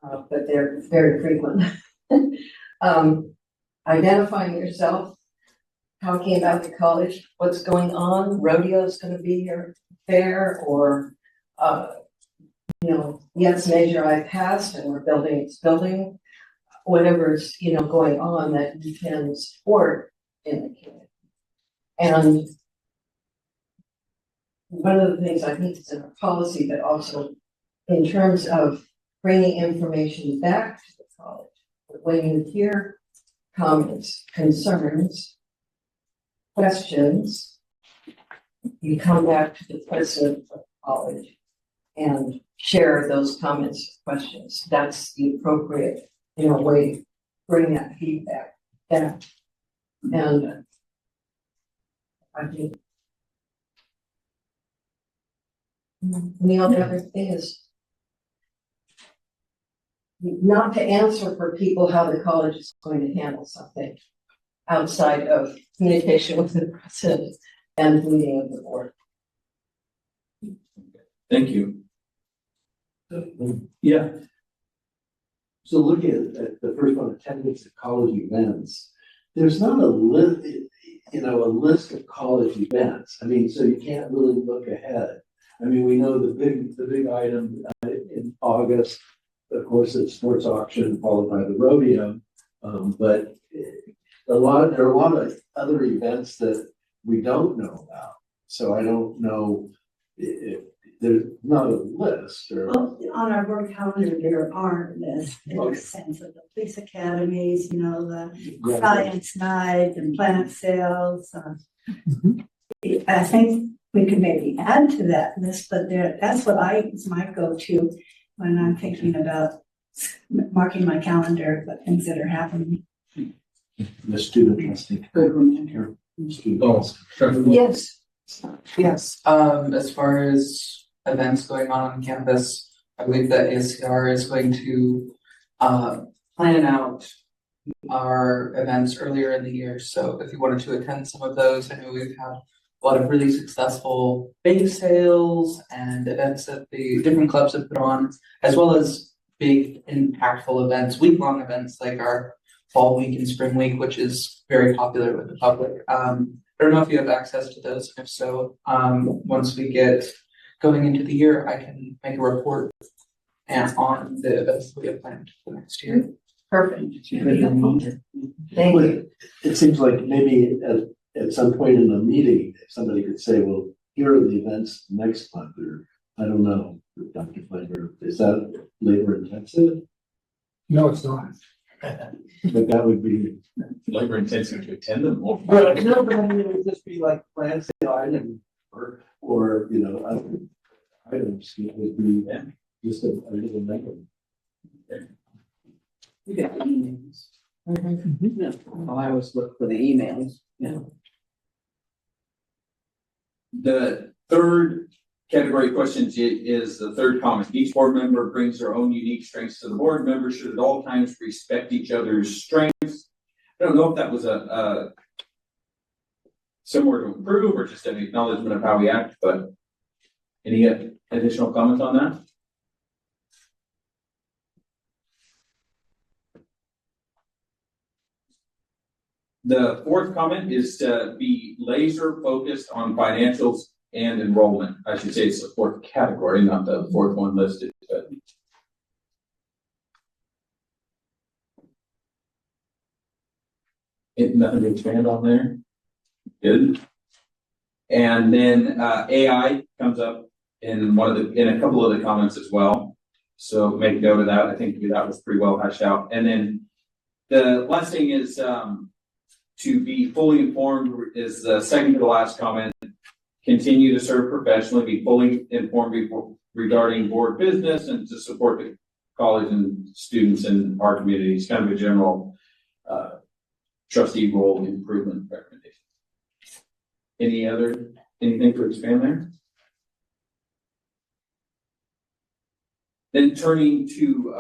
but they're very frequent. Identifying yourself, talking about the college, what's going on, rodeo is going to be here, fair, or yes, major I passed and we're building its building, whatever's going on that you can support in the community. And one of the things I think is in our policy, but also in terms of bringing information back to the college, when you hear comments, concerns, questions, you come back to the president of the college and share those comments, questions. That's the appropriate, way to bring that feedback back. And I think the only other thing is not to answer for people how the college is going to handle something outside of communication with the president and meeting of the board. Thank you. Yeah. So looking at the first one, attendance at college events, there's not a list, a list of college events. I mean, so you can't really look ahead. I mean, we know the big item in August, of course, it's sports auction followed by the rodeo. But there are a lot of other events that we don't know about. So I don't know if there's not a list or. Well, on our board calendar, there are lists in the sense of the police academies, the science night and plant sales. I think we could maybe add to that list, but that's what is my go-to when I'm thinking about marking my calendar, but things that are happening. The student trustee. Good reminder. Yes. Yes, as far as events going on campus, I believe that ASCR is going to plan out our events earlier in the year. So if you wanted to attend some of those, I know we've had a lot of really successful bake sales and events that the different clubs have put on, as well as big impactful events, week-long events like our fall week and spring week, which is very popular with the public. I don't know if you have access to those. If so, once we get going into the year, I can make a report on the events we have planned for next year. Perfect. Thank you. It seems like maybe at some point in the meeting, if somebody could say, well, here are the events next month, or I don't know, Dr. Flavor, is that labor intensive? No, it's not. But that would be. Labor intensive to attend them. But no, but I mean, it would just be like plant sale item or other items. It would be just a little negative. You got emails. Yeah. Well, I always look for the emails. Yeah. The third category questions is the third comment. Each board member brings their own unique strengths to the board. Members should at all times respect each other's strengths. I don't know if that was a similar to improve or just an acknowledgement of how we act, but any additional comments on that? The fourth comment is to be laser focused on financials and enrollment. I should say it's the fourth category, not the fourth one listed, but. Nothing to expand on there. Good. And then AI comes up in a couple of the comments as well. So make note of that. I think that was pretty well hashed out. And then the last thing is to be fully informed is the second to the last comment. Continue to serve professionally, be fully informed regarding board business, and to support the college and students in our community. It's kind of a general trustee role improvement recommendation. Anything to expand there? Then turning to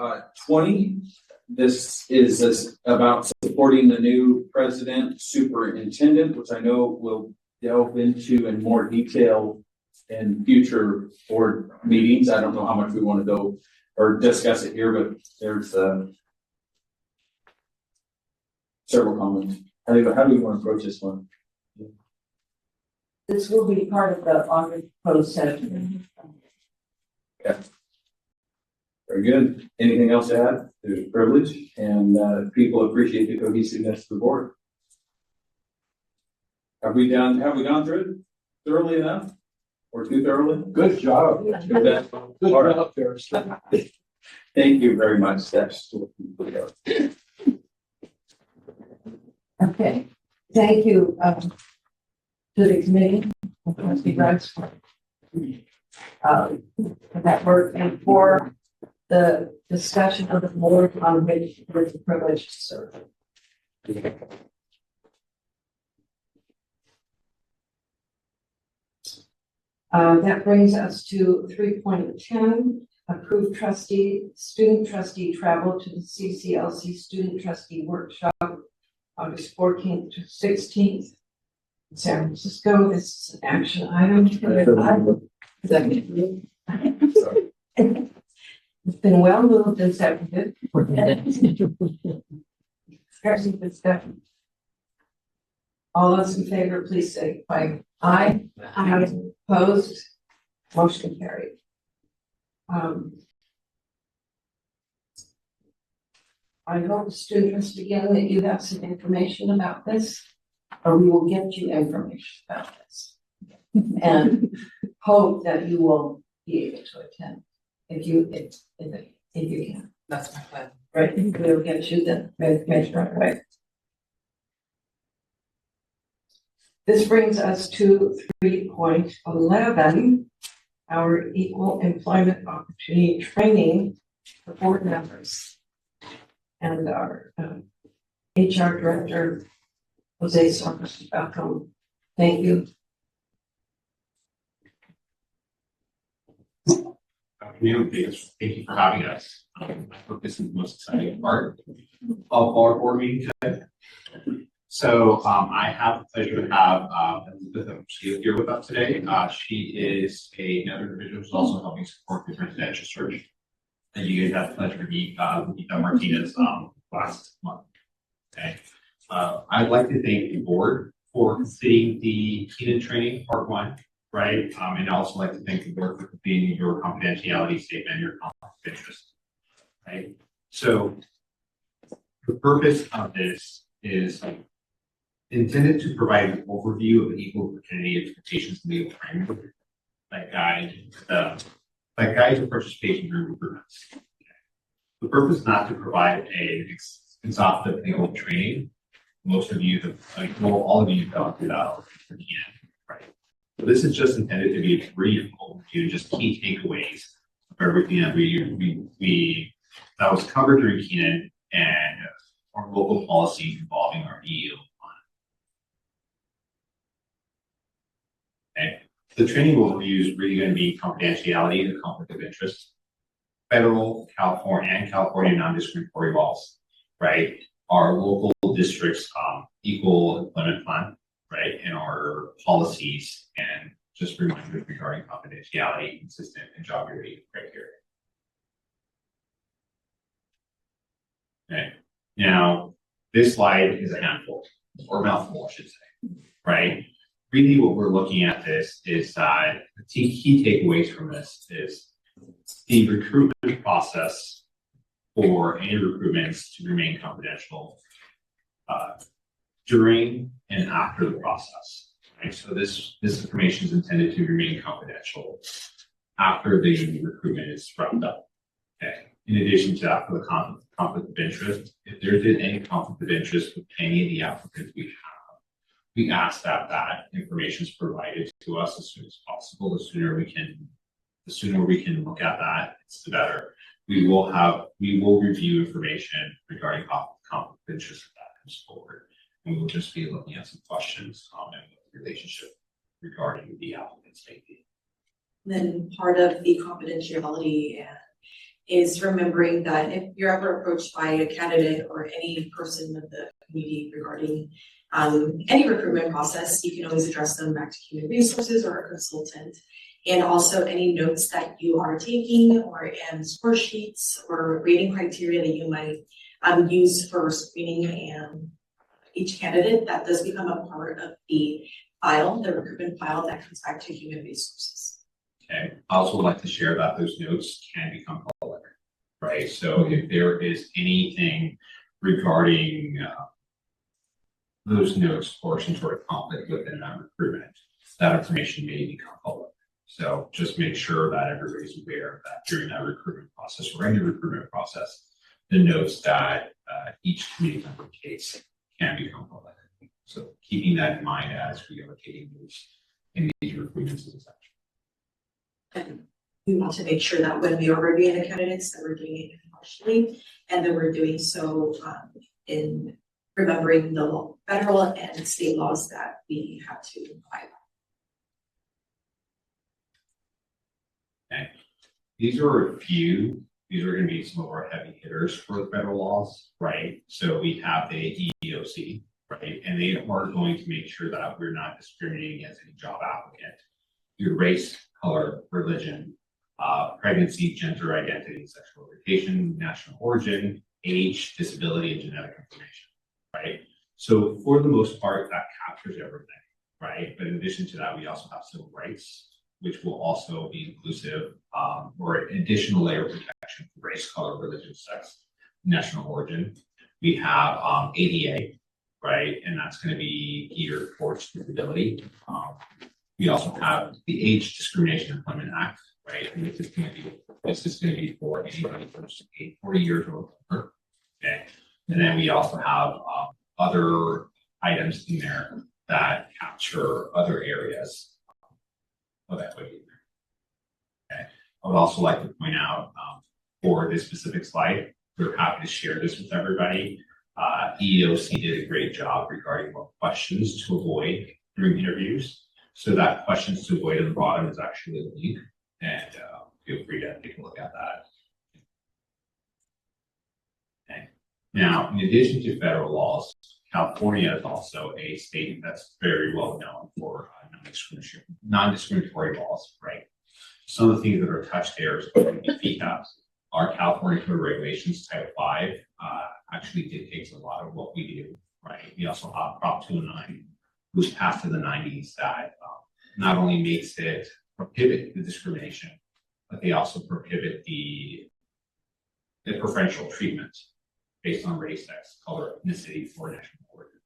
20, this is about supporting the new president superintendent, which I know we'll delve into in more detail in future board meetings. I don't know how much we want to go or discuss it here, but there's several comments. How do you want to approach this one? This will be part of the August closed session. Okay. Very good. Anything else to add? There's a privilege, and people appreciate the cohesiveness of the board. Have we gone through it thoroughly enough? Or too thoroughly? Good job. Good job there. Thank you very much, Steps. Okay, thank you to the committee, trustee Rice, for that work and for the discussion of the board on which we're privileged to serve. That brings us to 3.10, approved student trustee travel to the CCLC student trustee workshop, August 14th to 16th, in San Francisco. This is an action item. It's been well moved and seconded. There's some discussion. All those in favor, please say aye. Aye. Opposed? Motion carried. I hope, students, again, that you have some information about this, or we will get you information about this. And hope that you will be able to attend if you can. That's my plan. Right, we'll get you the information right away. This brings us to 3.11, our equal employment opportunity training for board members. And our HR director, Jose Sarkis, welcome. Thank you. Afternoon, thank you for having us. I hope this is the most exciting part of our board meeting today. So I have the pleasure to have Elizabeth O'Shea here with us today. She is another individual who's also helping support the presidential search. And you guys had the pleasure to meet Nita Martinez last month. Okay. I'd like to thank the board for completing the Keenan training part 1, right? And I'd also like to thank the board for completing your confidentiality statement and your conflict of interest. Right. So the purpose of this is intended to provide an overview of the equal opportunity expectations in legal framework that guides the participation through recruitments. Okay. The purpose is not to provide a exhaustive legal training. Most of you have, all of you have gone through that already, right? So this is just intended to be a brief overview, just key takeaways of everything that that was covered during Keenan and our local policies involving our EEO fund. Okay. The training overview is really going to be confidentiality, the conflict of interest, federal, California non-discriminatory laws, right? Our local districts, equal employment plan, right? And our policies and just reminders regarding confidentiality, consistent and job related criteria. Okay, now this slide is a handful or mouthful, I should say, right? Really what we're looking at this is that the key takeaways from this is the recruitment process for any recruitments to remain confidential during and after the process. Right? So this information is intended to remain confidential after the recruitment is wrapped up. Okay. In addition to that, for the conflict of interest, if there's any conflict of interest with any of the applicants we have, we ask that that information is provided to us as soon as possible. The sooner we can look at that, it's the better. We will review information regarding conflict of interest if that comes forward. And we'll just be looking at some questions and the relationship regarding the applicant's safety. Then part of the confidentiality is remembering that if you're ever approached by a candidate or any person of the community regarding any recruitment process, you can always address them back to human resources or a consultant. And also any notes that you are taking or score sheets or rating criteria that you might use for screening and each candidate, that does become a part of the file, the recruitment file that comes back to human resources. Okay. I also like to share that those notes can become public, right? So if there is anything regarding those notes or some sort of conflict within that recruitment, that information may become public. So just make sure that everybody's aware that during that recruitment process or any recruitment process, the notes that each committee member takes can become public. So keeping that in mind as we are taking those in these recruitments is essential. And we want to make sure that when we are reviewing the candidates, that we're doing it impartially, and that we're doing so in remembering the federal and state laws that we have to apply. Okay. These are a few. These are going to be some of our heavy hitters for the federal laws, right? So we have the EEOC, right? And they are going to make sure that we're not discriminating against any job applicant due to race, color, religion, pregnancy, gender identity, sexual orientation, national origin, age, disability, and genetic information, right? So for the most part, that captures everything, right? But in addition to that, we also have civil rights, which will also be inclusive or an additional layer of protection for race, color, religion, sex, national origin. We have ADA, right? And that's going to be geared towards disability. We also have the Age Discrimination Employment Act, right? And this is going to be for anybody from 40 years or older. Okay. And then we also have other items in there that capture other areas of equity. Okay. I would also like to point out for this specific slide, we're happy to share this with everybody. EEOC did a great job regarding what questions to avoid during interviews. So that questions to avoid at the bottom is actually a link, and feel free to take a look at that. Okay. Now, in addition to federal laws, California is also a state that's very well known for non-discriminatory laws, right? Some of the things that are touched there is FECAS. Our California Code of Regulations, Title V, actually dictates a lot of what we do, right? We also have Prop 209, which passed in the 90s, that not only makes it prohibit the discrimination, but they also prohibit the preferential treatment based on race, sex, color, ethnicity, or national origin.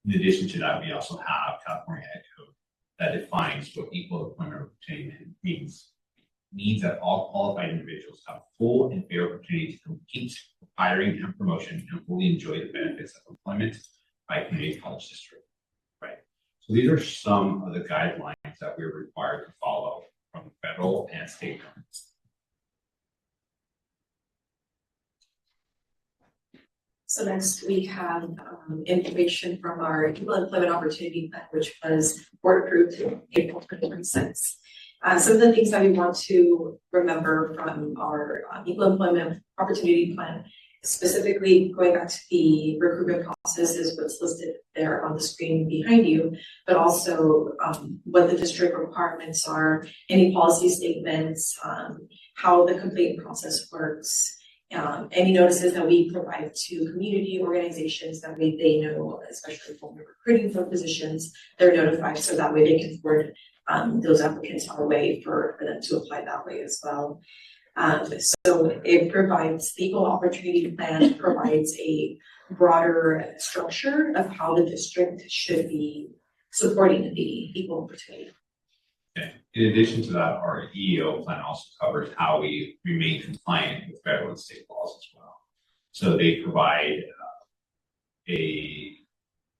In addition to that, we also have California Ed Code that defines what equal employment opportunity means that all qualified individuals have full and fair opportunity to compete for hiring and promotion and fully enjoy the benefits of employment by community college district, right? So these are some of the guidelines that we're required to follow from federal and state governments. So next we have information from our Equal Employment Opportunity Plan, which was board approved in April 2026. Some of the things that we want to remember from our Equal Employment Opportunity Plan, specifically going back to the recruitment process, is what's listed there on the screen behind you, but also what the district requirements are, any policy statements, how the complaint process works, any notices that we provide to community organizations, that way they know, especially when we're recruiting for positions, they're notified, so that way they can forward those applicants our way for them to apply that way as well. So it provides, the Equal Opportunity Plan provides a broader structure of how the district should be supporting the equal opportunity. Okay. In addition to that, our EEO plan also covers how we remain compliant with federal and state laws as well. So they provide a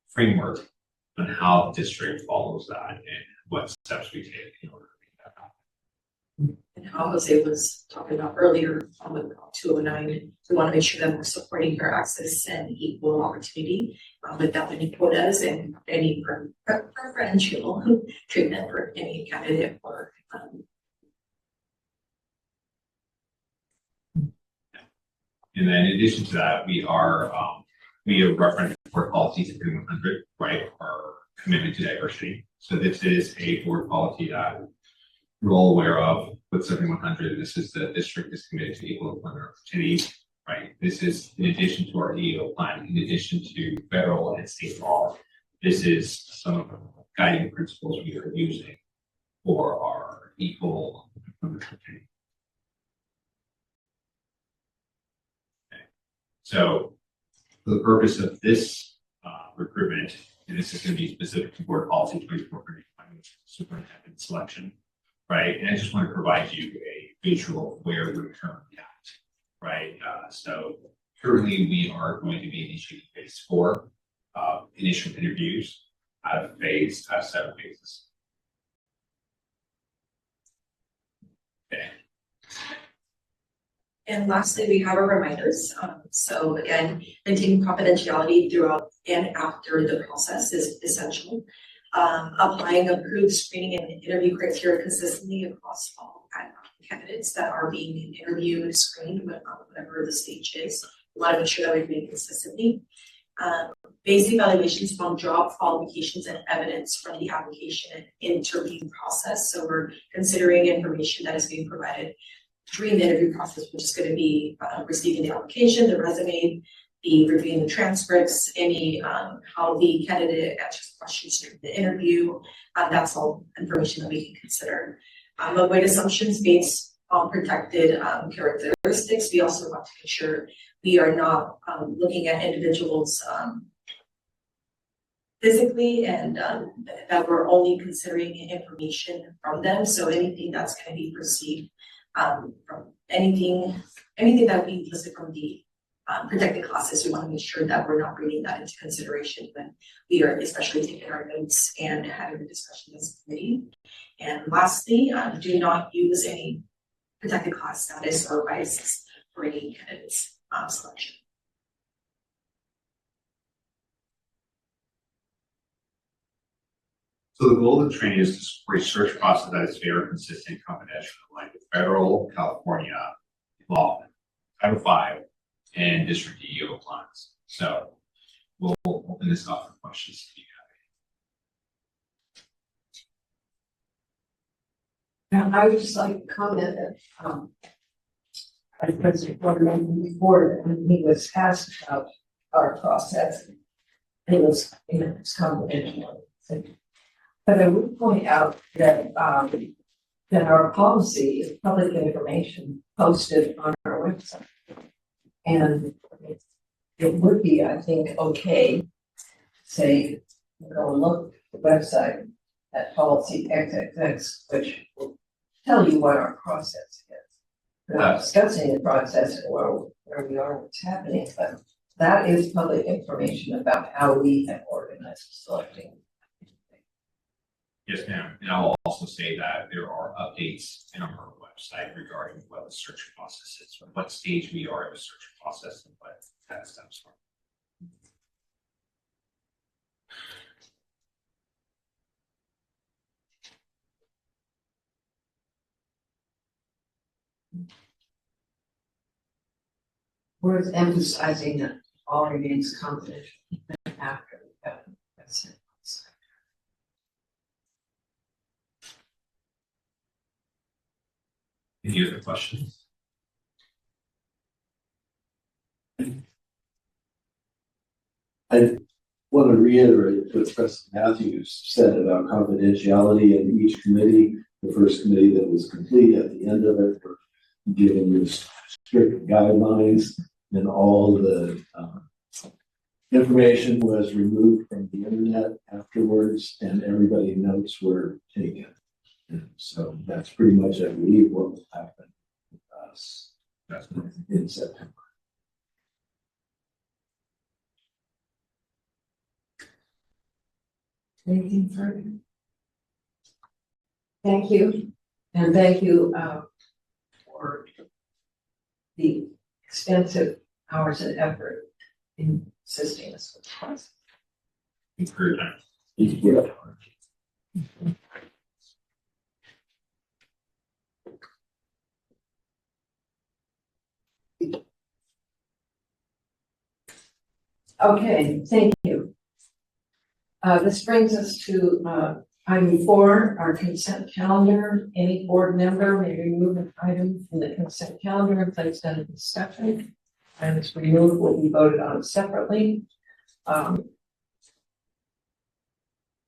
framework on how the district follows that and what steps we take in order to make that happen. And how Jose was talking about earlier on with 209, we want to make sure that we're supporting fair access and equal opportunity without any quotas and any preferential treatment for any candidate or And then in addition to that, we have referenced board policy 7100, right? Our commitment to diversity. So this is a board policy that we're all aware of with 7100. This is the district is committed to equal employment opportunities, right? This is in addition to our EEO plan, in addition to federal and state law. This is some of the guiding principles we are using for our equal employment opportunity. Okay. So for the purpose of this recruitment, and this is going to be specific to board policy 2435, which is superintendent selection. Right, and I just want to provide you a visual of where we're currently at, right? So currently we are going to be initiating phase 4 initial interviews out of 7 phases. Okay. And lastly, we have our reminders. So again, maintaining confidentiality throughout and after the process is essential. Applying approved screening and interview criteria consistently across all candidates that are being interviewed, screened, whatever the stage is. We want to make sure that we're doing it consistently. Basic evaluations from job qualifications and evidence from the application and interview process. So we're considering information that is being provided during the interview process, which is going to be receiving the application, the resume, the reviewing the transcripts, any how the candidate answers questions during the interview. That's all information that we can consider. Avoid assumptions based on protected characteristics. We also want to make sure we are not looking at individuals physically and that we're only considering information from them. So anything that's going to be perceived from anything that we listed from the protected classes, we want to make sure that we're not bringing that into consideration when we are especially taking our notes and having a discussion as a committee. And lastly, do not use any protected class status or biases for any candidates selection. So the goal of the training is to support a search process that is fair, consistent, confidential, aligned with federal, California law, Title V, and district EEO plans. So we'll open this up for questions if you have Now, I would just like to comment that, as President Porter mentioned before, when he was asked about our process, and it was confidential. But I would point out that, that our policy is public information posted on our website. And it would be, I think, okay to say, go and look at the website at policy XXX, which will tell you what our process is. We're not discussing the process and where we are, what's happening, but that is public information about how we have organized selecting. Yes, ma'am. And I will also say that there are updates in our website regarding what the search process is, what stage we are in the search process, and what that steps are. Worth emphasizing that all remains confidential after. That's it. Any other questions? I want to reiterate what President Matthews said about confidentiality in each committee. The first committee that was complete at the end of it were given these strict guidelines, and all the information was removed from the internet afterwards, and everybody's notes were taken. So that's pretty much, I believe, what will happen with us That's in September. Anything further? Thank you, and thank you for the extensive hours and effort in assisting us with this. Thanks for your time. Yeah. Okay, thank you. This brings us to item 4, our consent calendar. Any board member may remove an item from the consent calendar and place that in discussion. Items removed will be voted on separately.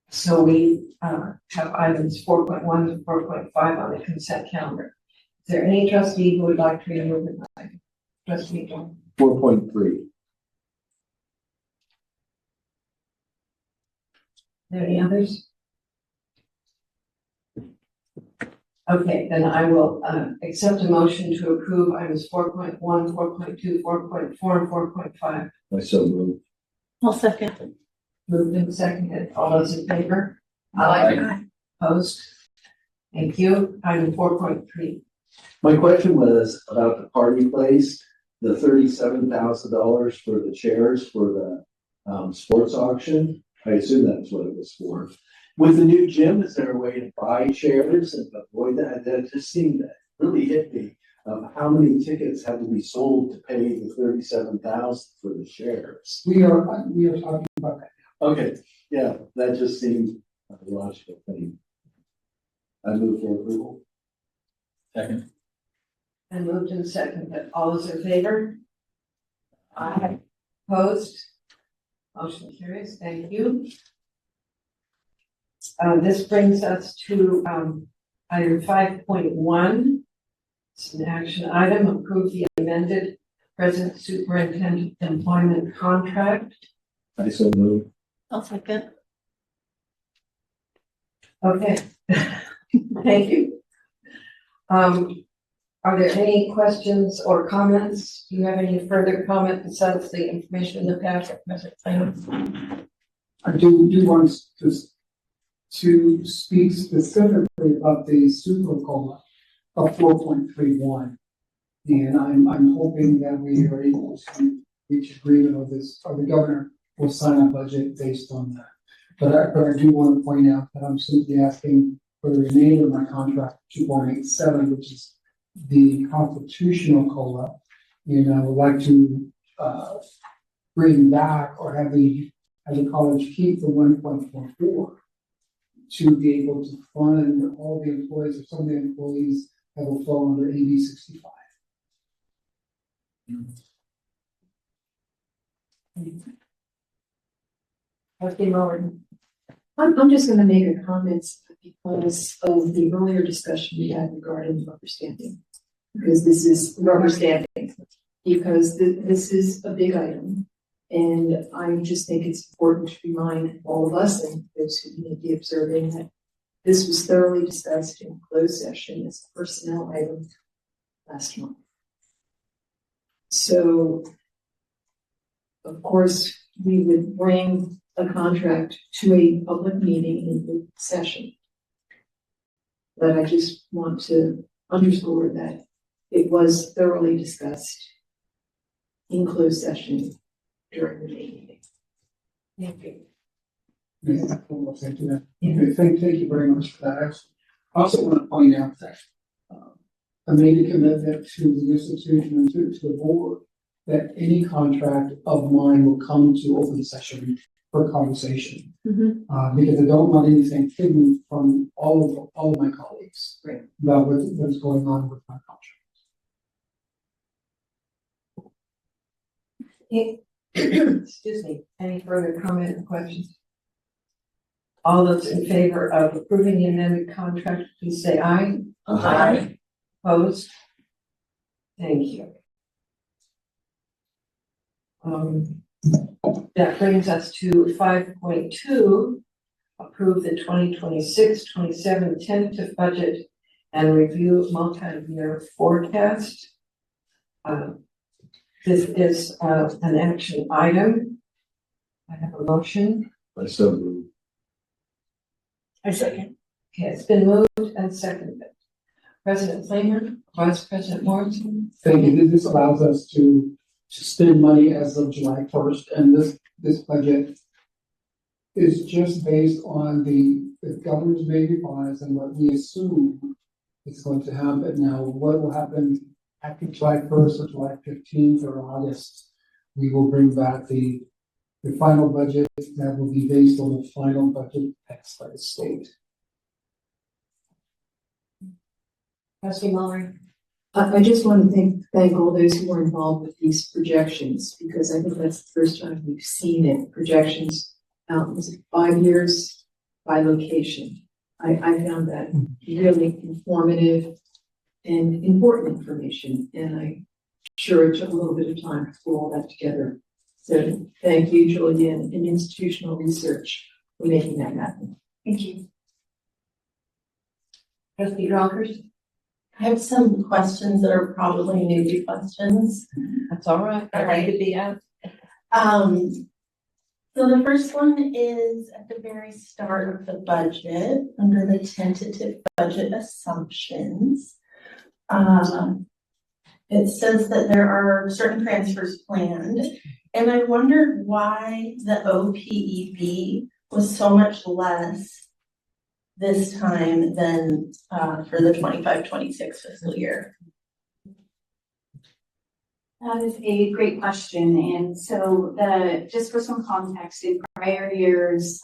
So we have items 4.1 to 4.5 on the consent calendar. Is there any trustee who would like to remove an item? Trustee John. 4.3. There any others? Okay, then I will accept a motion to approve items 4.1, 4.2, 4.4, and 4.5. I so move. I'll second. Moved and seconded. All those in favor? Aye. Opposed? Thank you. Item 4.3. My question was about the party place, the $37,000 for the chairs for the sports auction. I assume that's what it was for. With the new gym, is there a way to buy chairs and avoid that? That just seemed to really hit me. How many tickets had to be sold to pay the $37,000 for the chairs? We are talking about that. Okay, yeah, that just seemed like a logical thing. I move for approval. Second. And moved and seconded. All those in favor? Aye. Opposed? Motion carries. Thank you. This brings us to item 5.1. It's an action item. Approve the amended President Superintendent employment contract. I so move. I'll second. Okay. Thank you. Are there any questions or comments? Do you have any further comment besides the information in the packet, President Plano? I do want to speak specifically about the super COLA of 4.31. And I'm hoping that we are able to reach agreement on this, or the governor will sign a budget based on that. But I do want to point out that I'm simply asking for the remainder of my contract, 2.87, which is the constitutional COLA. And I would like to bring back or have the college keep the 1.44 to be able to fund all the employees or some of the employees that will fall under AB 65. Trustee Martin. I'm just gonna make a comment because of the earlier discussion we had regarding rubber stamping. Because this is rubber stamping, because this is a big item. And I just think it's important to remind all of us and those who may be observing that this was thoroughly discussed in closed session as a personnel item last month. So, of course, we would bring a contract to a public meeting in the session. But I just want to underscore that it was thoroughly discussed in closed session during the meeting. Thank you. Yeah, well, thank you. Okay, thank you very much for that. I also want to point out that I made a commitment to the institution and to the board that any contract of mine will come to open session for conversation. Because I don't want anything hidden from all of my colleagues. Right. About what is going on with my contract. Excuse me, any further comment or questions? All those in favor of approving the amended contract, please say aye. Aye. Opposed? Thank you. That brings us to 5.2, approve the 2026-27 tentative budget and review multi-year forecast. This is an action item. I have a motion. I so moved. I second. Okay, it's been moved and seconded. President Flamer, Vice President Morrison. Thank you. This allows us to spend money as of July 1st, and this budget is just based on the governor's May revised and what we assume is going to happen. Now, what will happen after July 1st or July 15th or August, we will bring back the final budget that will be based on the final budget passed by the state. Trustee Mullery. I just want to thank all those who were involved with these projections, because I think that's the first time we've seen it. Projections out, was it 5 years by location? I found that really informative and important information, and I'm sure it took a little bit of time to pull all that together. So thank you, Julian, and Institutional Research for making that happen. Thank you. Trustee Dronkers. I have some questions that are probably newbie questions. That's all right. All right. To be asked. So the first one is at the very start of the budget, under the tentative budget assumptions. It says that there are certain transfers planned, and I wondered why the OPEB was so much less this time than for the 25-26 fiscal year. That is a great question. And so just for some context, in prior years,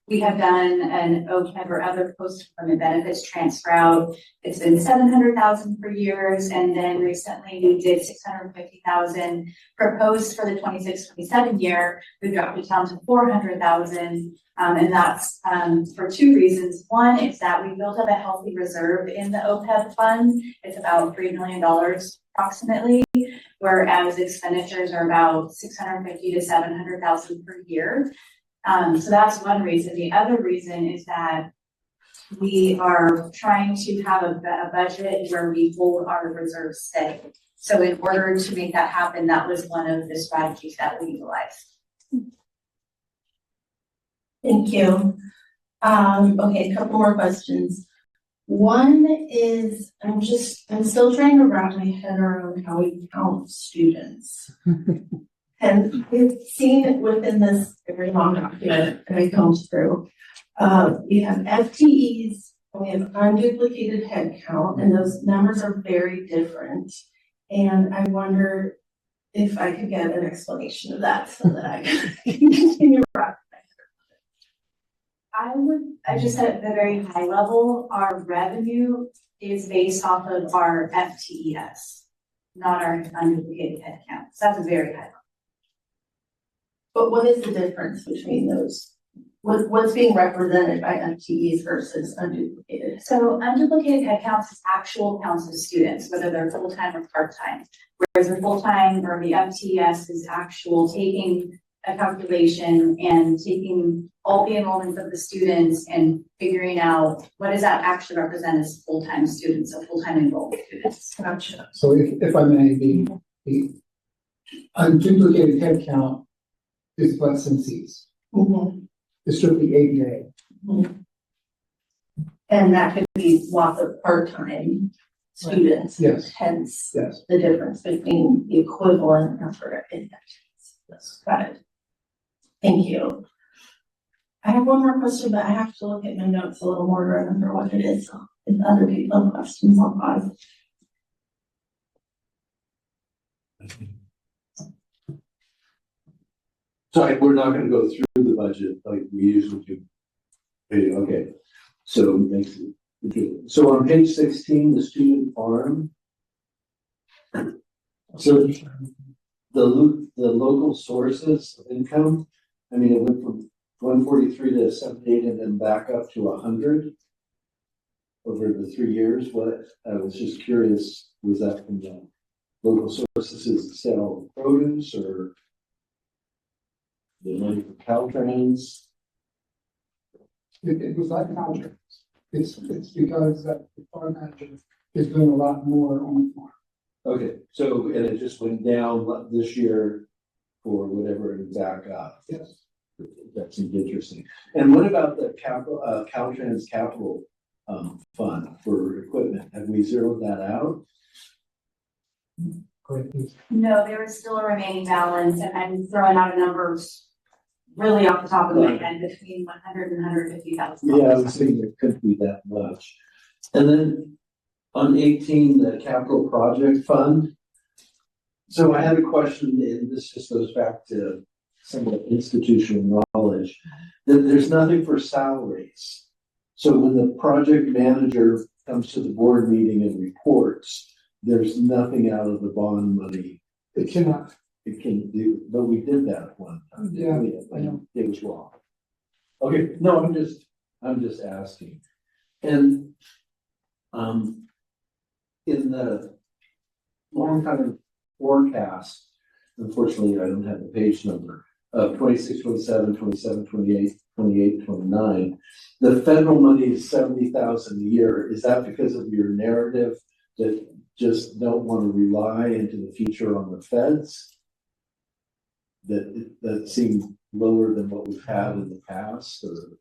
we have done an OPEB or other post-employment benefits transfer out. It's been 700,000 for years. And then recently we did 650,000 proposed for the 26-27 year. We dropped it down to 400,000. And that's for two reasons. One is that we built up a healthy reserve in the OPEB fund. It's about $3 million approximately, whereas expenditures are about 650 to 700,000 per year. So that's one reason. The other reason is that we are trying to have a budget where we hold our reserves steady. So in order to make that happen, that was one of the strategies that we utilized. Thank you. Okay, a couple more questions. One is, I'm still trying to wrap my head around how we count students. And we've seen it within this very long document that I combed through. We have FTEs, and we have unduplicated headcount, and those numbers are very different. And I wonder if I could get an explanation of that so that I can continue wrapping. I just said at the very high level, our revenue is based off of our FTES, not our unduplicated headcount. So that's a very high level. But what is the difference between those? What's being represented by FTEs versus unduplicated? So unduplicated headcounts is actual counts of students, whether they're full-time or part-time. Whereas the full-time or the FTES is actual taking a calculation and taking all the enrollments of the students and figuring out what does that actually represent as full-time students, so full-time enrolled students. Gotcha. So if I may, the unduplicated headcount is butts and seats. Mm-hmm. It's strictly ADA. Mm-hmm. And that could be lots of part-time students. Yes. Hence Yes. the difference between the equivalent number in FTEs. Yes. Got it. Thank you. I have one more question, but I have to look at my notes a little more to remember what it is. So if other people have questions, I'll pause. So we're not gonna go through the budget like we usually do. Okay, so makes it, okay. So on page 16, the student farm. So the local sources of income, I mean, it went from 143 to 78 and then back up to 100 over the 3 years. What, I was just curious, was that from the local sources to sell produce or the money for Caltrans? It was like contracts. It's because the farm manager is doing a lot more on the farm. Okay, so, and it just went down this year for whatever and back up. Yes. That seems interesting. And what about the capital, Caltrans capital fund for equipment? Have we zeroed that out? Great. No, there is still a remaining balance, and I'm throwing out numbers really off the top of my head between 100 and 150,000. Yeah, I was thinking it couldn't be that much. And then on 18, the capital project fund. So I had a question, and this just goes back to some of the institutional knowledge, that there's nothing for salaries. So when the project manager comes to the board meeting and reports, there's nothing out of the bond money. It cannot. It can do, but we did that one time. Yeah, I know. It was wrong. Okay, no, I'm just asking. And, in the long-time forecast, unfortunately, I don't have the page number, of 26, 27, 27, 28, 28, 29, the federal money is 70,000 a year. Is that because of your narrative that just don't want to rely into the future on the feds? That seemed lower than what we've had in the past, or?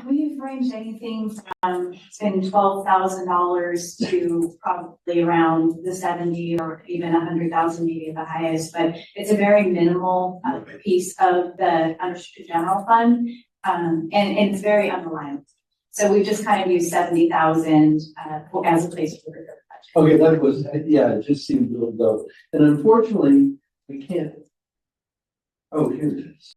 We've ranged anything from $12,000 to probably around the 70 or even 100,000, maybe at the highest. But it's a very minimal piece of the unrestricted general fund, and it's very unreliable. So we've just kind of used 70,000 as a placeholder for the budget. Okay, that was, yeah, it just seemed a little low. And unfortunately, we can't. Oh, here it is.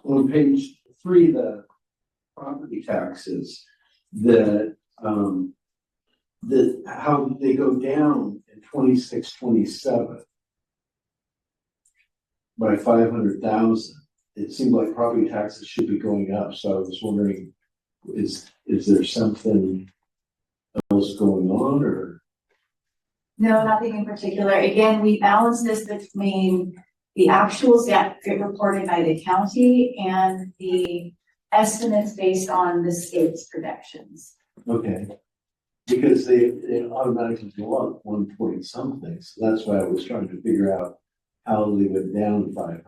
On page 3, the property taxes, that how they go down in 26, 27 by 500,000. It seemed like property taxes should be going up. So I was wondering, is there something else going on, or? No, nothing in particular. Again, we balance this between the actuals that get reported by the county and the estimates based on the state's projections. Okay, because they automatically go up 1 point something, so that's why I was trying to figure out how they went down 500.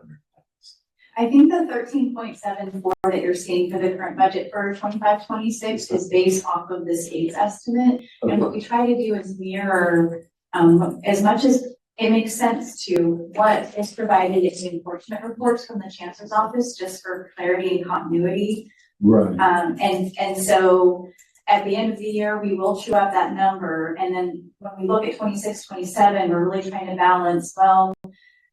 I think the 13.74 that you're seeing for the current budget for 25-26 is based off of the state's estimate. Okay. And what we try to do is mirror as much as it makes sense to what is provided in the enforcement reports from the chancellor's office, just for clarity and continuity. Right. And so at the end of the year, we will chew up that number. And then when we look at 26, 27, we're really trying to balance, well,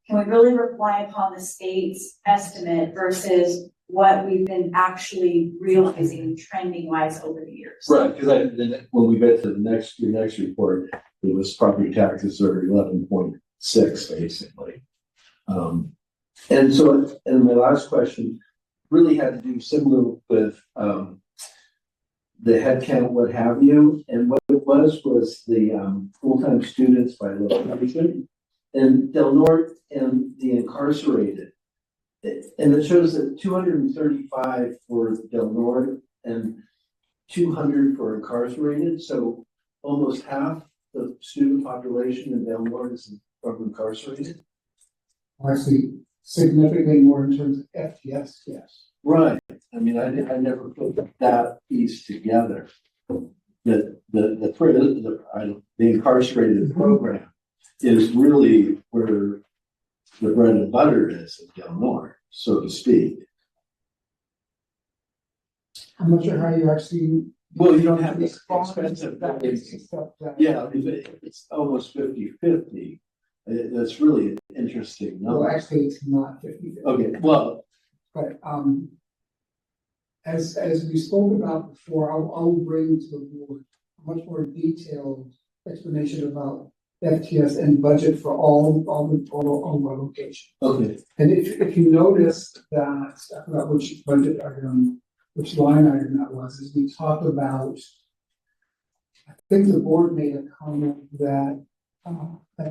can we really rely upon the state's estimate versus what we've been actually realizing trending wise over the years? Right, because when we get to the next report, it was property taxes are 11.6 basically. And so, and my last question really had to do similar with the headcount, what have you, and what it was the full-time students by location and Del Norte and the incarcerated. And it shows that 235 for Del Norte and 200 for incarcerated. So almost half the student population in Del Norte is incarcerated. Actually, significantly more in terms of FTS, yes. Right. I mean, I never put that piece together. The incarcerated program is really where the bread and butter is at Del Norte, so to speak. I'm not sure how you actually. Well, you don't have this respond to expensive. that stuff that- Yeah, it's almost 50-50. That's really an interesting Well, number. actually, it's not 50. Okay, well, But, as we spoke about before, I'll bring to the board a much more detailed explanation about FTS and budget for all our locations. okay, And if you notice that, I forgot which budget item, which line item that was, is we talked about, I think the board made a comment that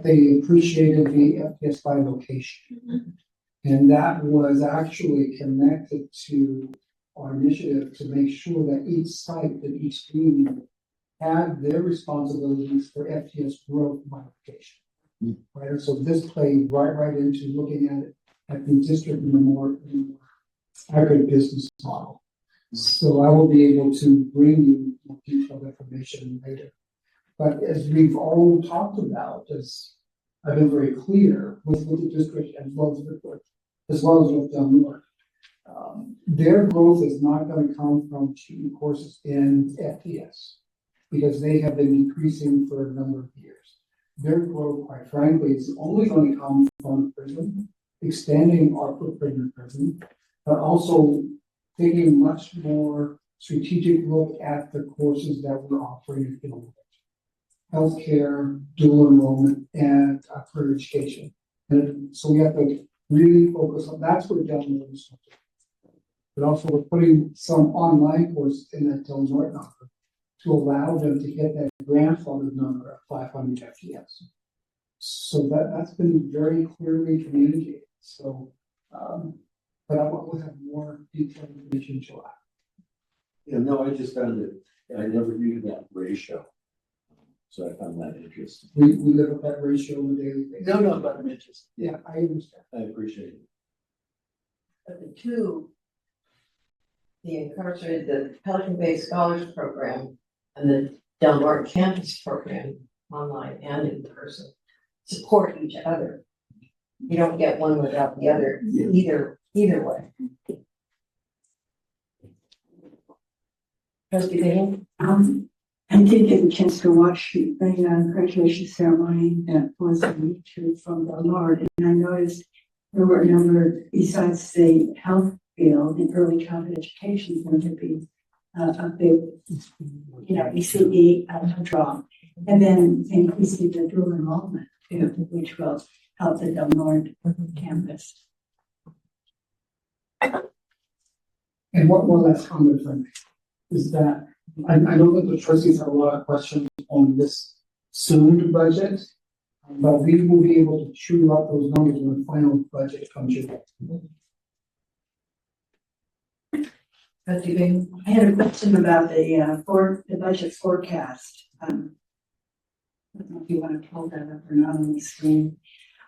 they appreciated the FTS by location. And that was actually connected to our initiative to make sure that each site, that each community had their responsibilities for FTS growth by location. Right, and so this played right into looking at the district in a more accurate business model. So I will be able to bring you more detailed information later. But as we've all talked about, as I've been very clear with the district as well as with Del Norte, their growth is not going to come from teaching courses in FTS because they have been decreasing for a number of years. Their growth, quite frankly, is only going to come from prison, expanding our footprint in prison, but also taking a much more strategic look at the courses that we're offering in healthcare, dual enrollment, and career education. And so we have to really focus on that's where Del Norte is. But also we're putting some online courses in that Del Norte number to allow them to get that grandfathered number of 500 FTS. So that's been very clearly communicated. So, but I will have more detailed information in July. yeah, no, I just found it, I never knew that ratio. So I found that interesting. We live at that ratio on a daily basis. No, but I'm interested. Yeah, I understand. I appreciate it. But the Pelican Bay Scholars Program and the Del Norte Campus Program, online and in person, support each other. You don't get one without the other, either way. Trustee Bain? I did get a chance to watch the graduation ceremony that was on YouTube from Del Norte, and I noticed there were a number, besides the health field in early childhood education, going to be a big, ECE draw, and then increasing the dual enrollment, which will help the Del Norte campus. And one last comment for me is that I know that the trustees have a lot of questions on this soon budget, but we will be able to chew out those numbers when the final budget comes in. Trustee Bain? I had a question about the budget forecast. I don't know if you want to pull that up or not on the screen.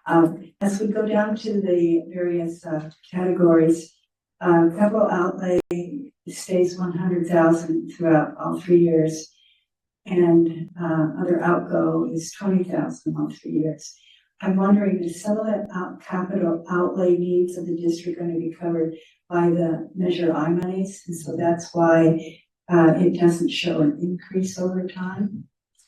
As we go down to the various categories, capital outlay stays 100,000 throughout all 3 years, and other outgo is 20,000 all 3 years. I'm wondering, is some of that capital outlay needs of the district going to be covered by the Measure I monies? And so that's why it doesn't show an increase over time.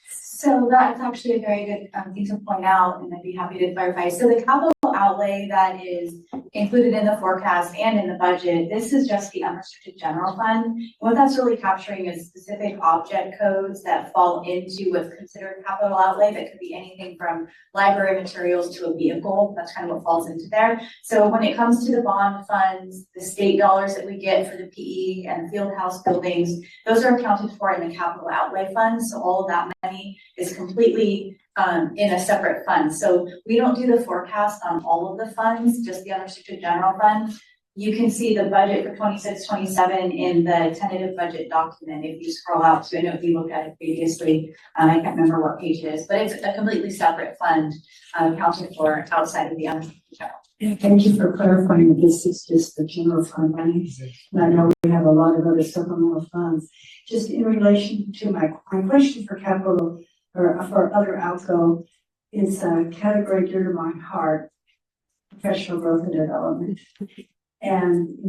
So that's actually a very good thing to point out, and I'd be happy to clarify. So the capital outlay that is included in the forecast and in the budget, this is just the unrestricted general fund. And what that's really capturing is specific object codes that fall into what's considered capital outlay. That could be anything from library materials to a vehicle. That's kind of what falls into there. So when it comes to the bond funds, the state dollars that we get for the PE and the field house buildings, those are accounted for in the capital outlay fund. So all of that money is completely in a separate fund. So we don't do the forecast on all of the funds, just the unrestricted general fund. You can see the budget for 26-27 in the tentative budget document. If you scroll out to, I know if you looked at it previously, I can't remember what page it is, but it's a completely separate fund accounted for outside of the unrestricted general. Thank you for clarifying that this is just the general fund money. And I know we have a lot of other supplemental funds. Just in relation to my question for capital or for other outgo is a category dear to my heart, professional growth and development. And,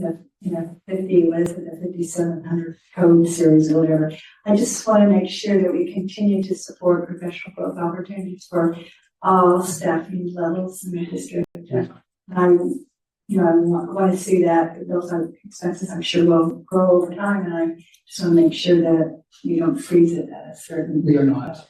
50, what is it, the 5700 code series or whatever. I just want to make sure that we continue to support professional growth opportunities for all staffing levels in the district. I'm, I want to see that those are expenses I'm sure will grow over time, and I just want to make sure that you don't freeze it at a certain. We are not.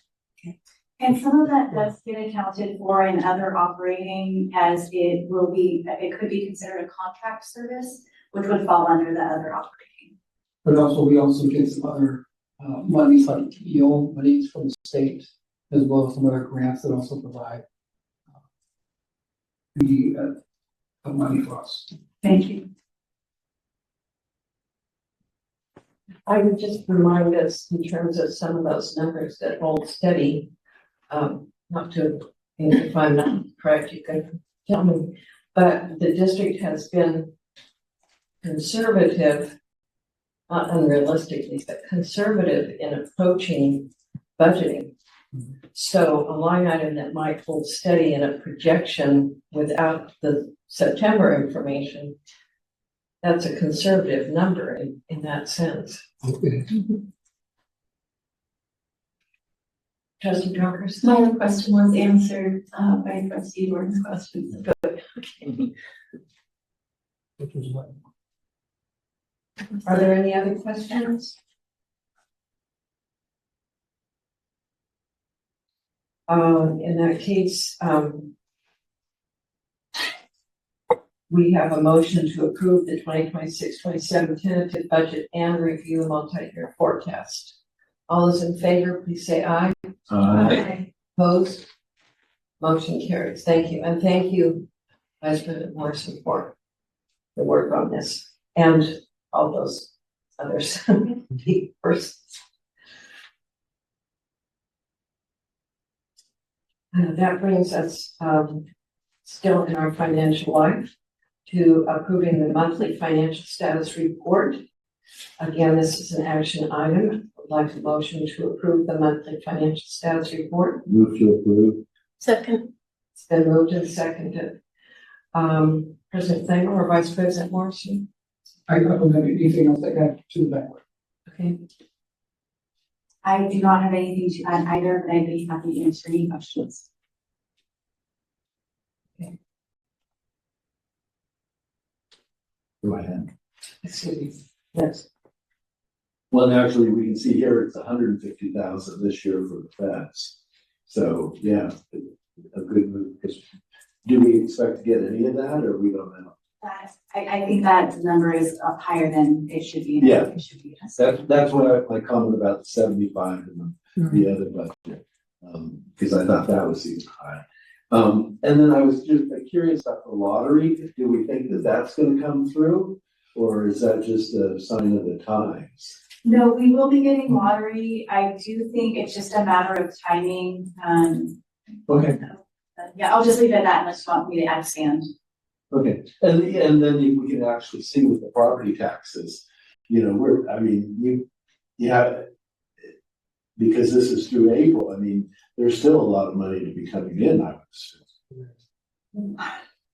And some of that does get accounted for in other operating as it will be, it could be considered a contract service, which would fall under the other operating. But also, we also get some other, monies like TEO monies from the state, as well as some other grants that also provide the money for us. Thank you. I would just remind us in terms of some of those numbers that hold steady. Not to, if I'm not correct, you can tell me, but the district has been conservative, not unrealistically, but conservative in approaching budgeting. So a line item that might hold steady in a projection without the September information, that's a conservative number in that sense. Okay. Trustee Drunkers? My other question was answered, by trustee Gordon's question. Which was what? Are there any other questions? In that case, we have a motion to approve the 2026-27 tentative budget and review multi-year forecast. All those in favor, please say aye. Aye. Opposed? Motion carries. Thank you. And thank you, Vice President Morrison, for the work on this and all those others. Key persons. That brings us still in our financial life to approving the monthly financial status report. Again, this is an action item. I'd like a motion to approve the monthly financial status report. Move to approve. Second. It's been moved and seconded. President Thanger or Vice President Morrison? I don't have anything else to add to the backward. Okay. I do not have anything to add either, but I'd be happy to answer any questions. Go ahead. Excuse me. Yes. Well, actually, we can see here it's 150,000 this year for the feds. So, yeah, a good move. Do we expect to get any of that, or we don't know? I think that number is up higher than it should be. Yeah. It should be. That's what my comment about the 75 and the other budget, because I thought that was even high. And then I was just curious about the lottery. Do we think that that's going to come through, or is that just a sign of the times? No, we will be getting lottery. I do think it's just a matter of timing. Okay. Yeah, I'll just leave it at that unless you want me to expand. Okay, and then we can actually see with the property taxes, because this is through April, I mean, there's still a lot of money to be coming in, I would assume.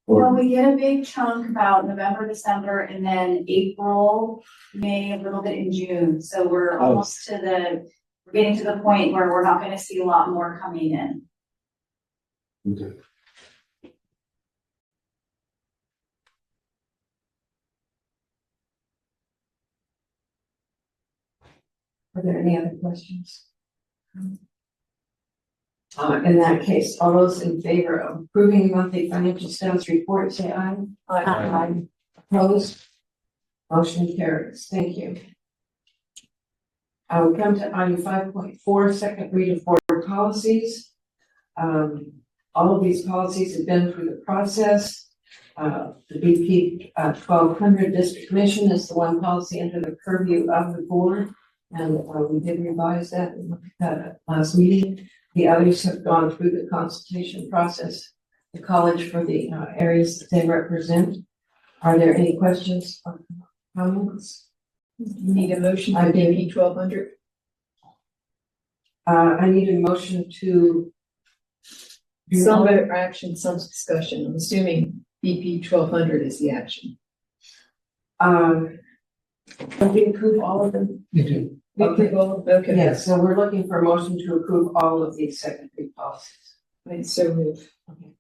Well, we get a big chunk about November, December, and then April, May, a little bit in June. So we're almost we're getting to the point where we're not gonna see a lot more coming in. Okay. Are there any other questions? In that case, all those in favor of approving the monthly financial status report, say aye. Aye. Opposed? Motion carries. Thank you. We come to item 5.4, second read of board policies. All of these policies have been through the process. The BP 1200 District Commission is the one policy under the purview of the board. And we did revise that and look at that last meeting. The others have gone through the consultation process, the college for the areas that they represent. Are there any questions or comments? You need a motion for BP 1200? I need a motion to. Some action, some discussion. I'm assuming BP 1200 is the action. Can we approve all of them? You do. Okay. Yes, so we're looking for a motion to approve all of these second read policies. I'd so move. Okay,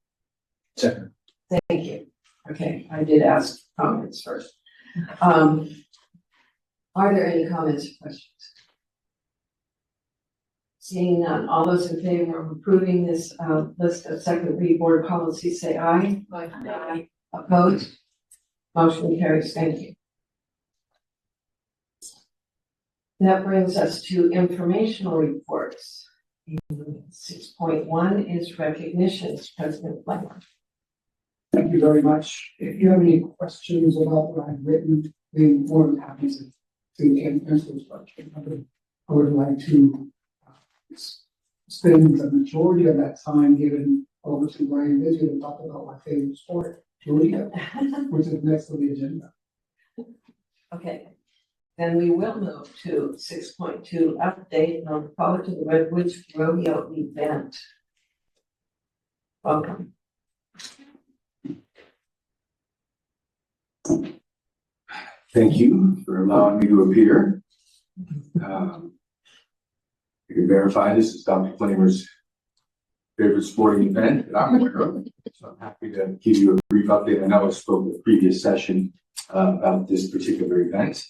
Second. thank you. Okay, I did ask comments first. Are there any comments or questions? Seeing none, all those in favor of approving this list of second read board policies, say aye. Aye. Opposed? Motion carries. Thank you. That brings us to informational reports. 6.1 is recognitions. President Fleming. Thank you very much. If you have any questions about what I've written, we more than happy to answer those questions. I would like to spend the majority of that time given over to Brian Vizio to talk about my favorite sport, Julia, which is next on the agenda. Okay, then we will move to 6.2 update on the College of the Redwoods Rodeo event. Welcome. Thank you for allowing me to appear. You can verify this is Dr. Flamer's favorite sporting event that I'm aware of. So I'm happy to give you a brief update. I know I spoke in the previous session about this particular event.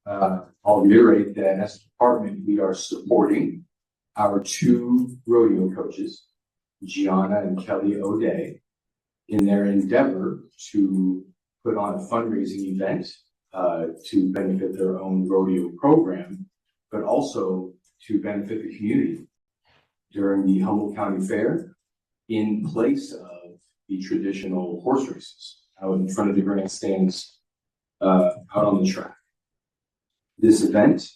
I'll reiterate that as a department, we are supporting our two rodeo coaches, Gianna and Kelly O'Day, in their endeavor to put on a fundraising event to benefit their own rodeo program, but also to benefit the community during the Humboldt County Fair in place of the traditional horse races out in front of the grandstands out on the track. This event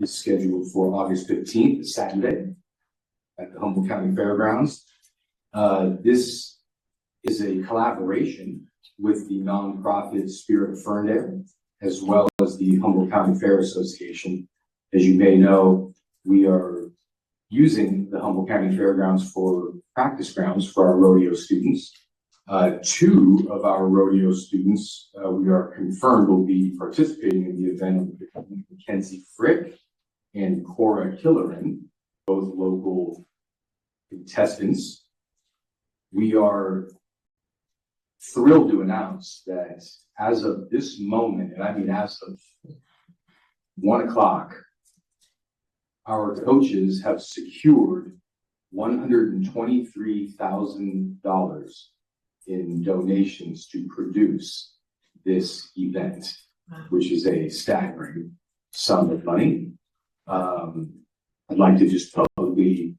is scheduled for August 15th, Saturday, at the Humboldt County Fairgrounds. This is a collaboration with the nonprofit Spirit of Ferndale, as well as the Humboldt County Fair Association. As you may know, we are using the Humboldt County Fairgrounds for practice grounds for our rodeo students. Two of our rodeo students, we are confirmed will be participating in the event, Mackenzie Frick and Cora Killeran, both local contestants. We are thrilled to announce that as of this moment, and I mean as of 1 o'clock, our coaches have secured $123,000 in donations to produce this event, which is a staggering sum of money. I'd like to just publicly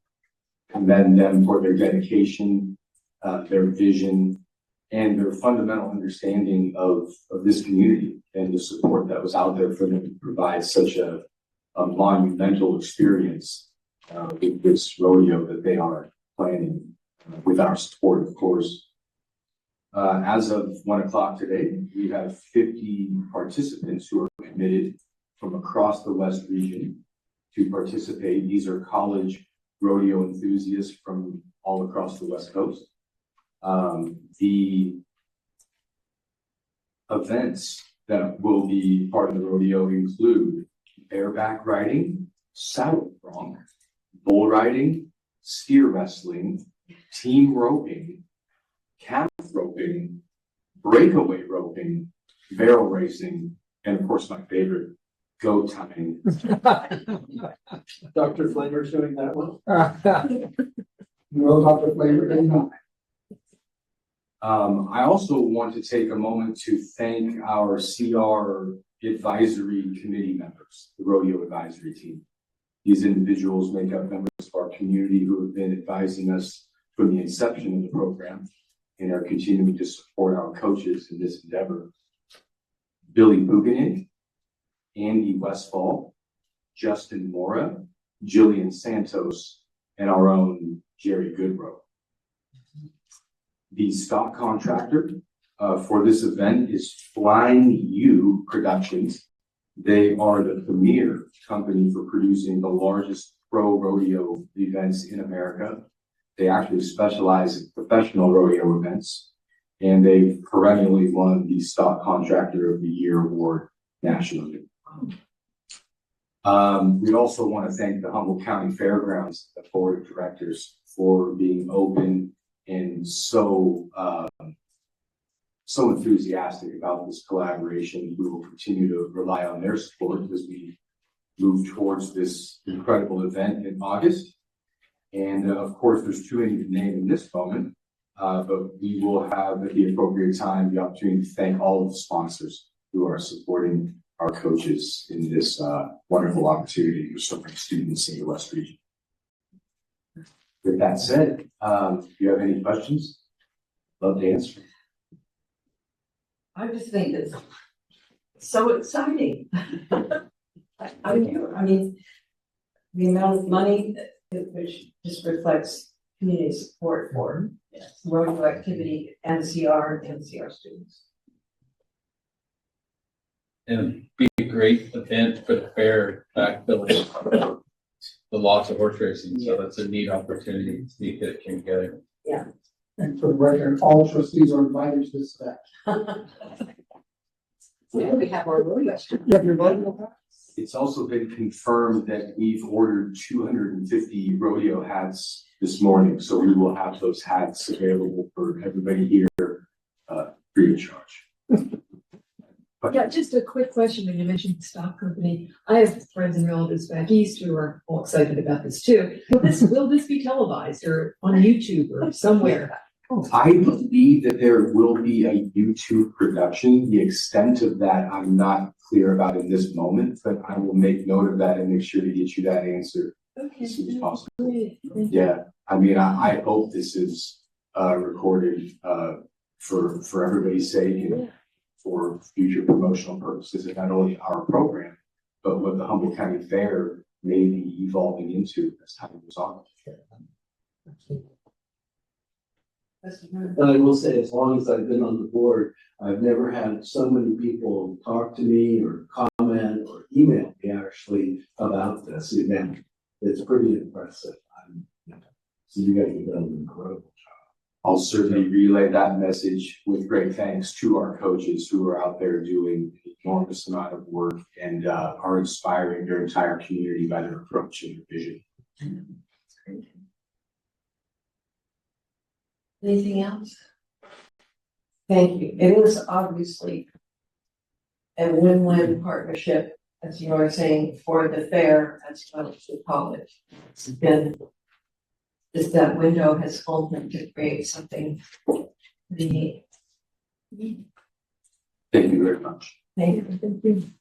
commend them for their dedication, their vision, and their fundamental understanding of this community and the support that was out there for them to provide such a monumental experience with this rodeo that they are planning with our support, of course. As of 1 o'clock today, we have 50 participants who are committed from across the West region to participate. These are college rodeo enthusiasts from all across the West Coast. The events that will be part of the rodeo include bareback riding, saddle bronc, bull riding, steer wrestling, team roping, calf roping, breakaway roping, barrel racing, and of course my favorite, goat tying. Dr. Flamer's doing that one. No, Dr. Flavor did not. I also want to take a moment to thank our CR advisory committee members, the rodeo advisory team. These individuals make up members of our community who have been advising us from the inception of the program and are continuing to support our coaches in this endeavor. Billy Buchanan, Andy Westfall, Justin Mora, Jillian Santos, and our own Jerry Goodrow. The stock contractor for this event is Flying U Productions. They are the premier company for producing the largest pro rodeo events in America. They actually specialize in professional rodeo events, and they've perennially won the Stock Contractor of the Year award nationally. We also want to thank the Humboldt County Fairgrounds, the board of directors, for being open and so enthusiastic about this collaboration. We will continue to rely on their support as we move towards this incredible event in August. And of course, there's too many to name in this moment, but we will have at the appropriate time the opportunity to thank all of the sponsors who are supporting our coaches in this wonderful opportunity for so many students in the West region. With that said, do you have any questions? Love to answer. I just think it's so exciting. I mean, the amount of money which just reflects community support for rodeo activity, NCR and NCR students. And it'd be a great event for the fair, backfilling the loss of horse racing. So that's a neat opportunity to see that it came together. And for the record, all trustees are invited to this event. We have our rodeo. You have your vote? It's also been confirmed that we've ordered 250 rodeo hats this morning, so we will have those hats available for everybody here, free of charge. Yeah, just a quick question when you mentioned the stock company. I have friends and relatives back east who are all excited about this too. Will this be televised or on YouTube or somewhere? I believe that there will be a YouTube production. The extent of that, I'm not clear about in this moment, but I will make note of that and make sure to get you that answer Okay. as soon as possible. Great. Thank you. Yeah, I mean, I hope this is recorded for everybody's sake and for future promotional purposes, and not only our program, but what the Humboldt County Fair may be evolving into as time goes on. And I will say, as long as I've been on the board, I've never had so many people talk to me or comment or email me actually about this event. It's pretty impressive. So you guys have done an incredible job. I'll certainly relay that message with great thanks to our coaches who are out there doing an enormous amount of work and are inspiring their entire community by their approach and their vision. Anything else? Thank you. It is obviously a win-win partnership, as you are saying, for the fair as well as the college. It's been just that window has opened to create something neat. Thank you very much. Thank you. Thank you.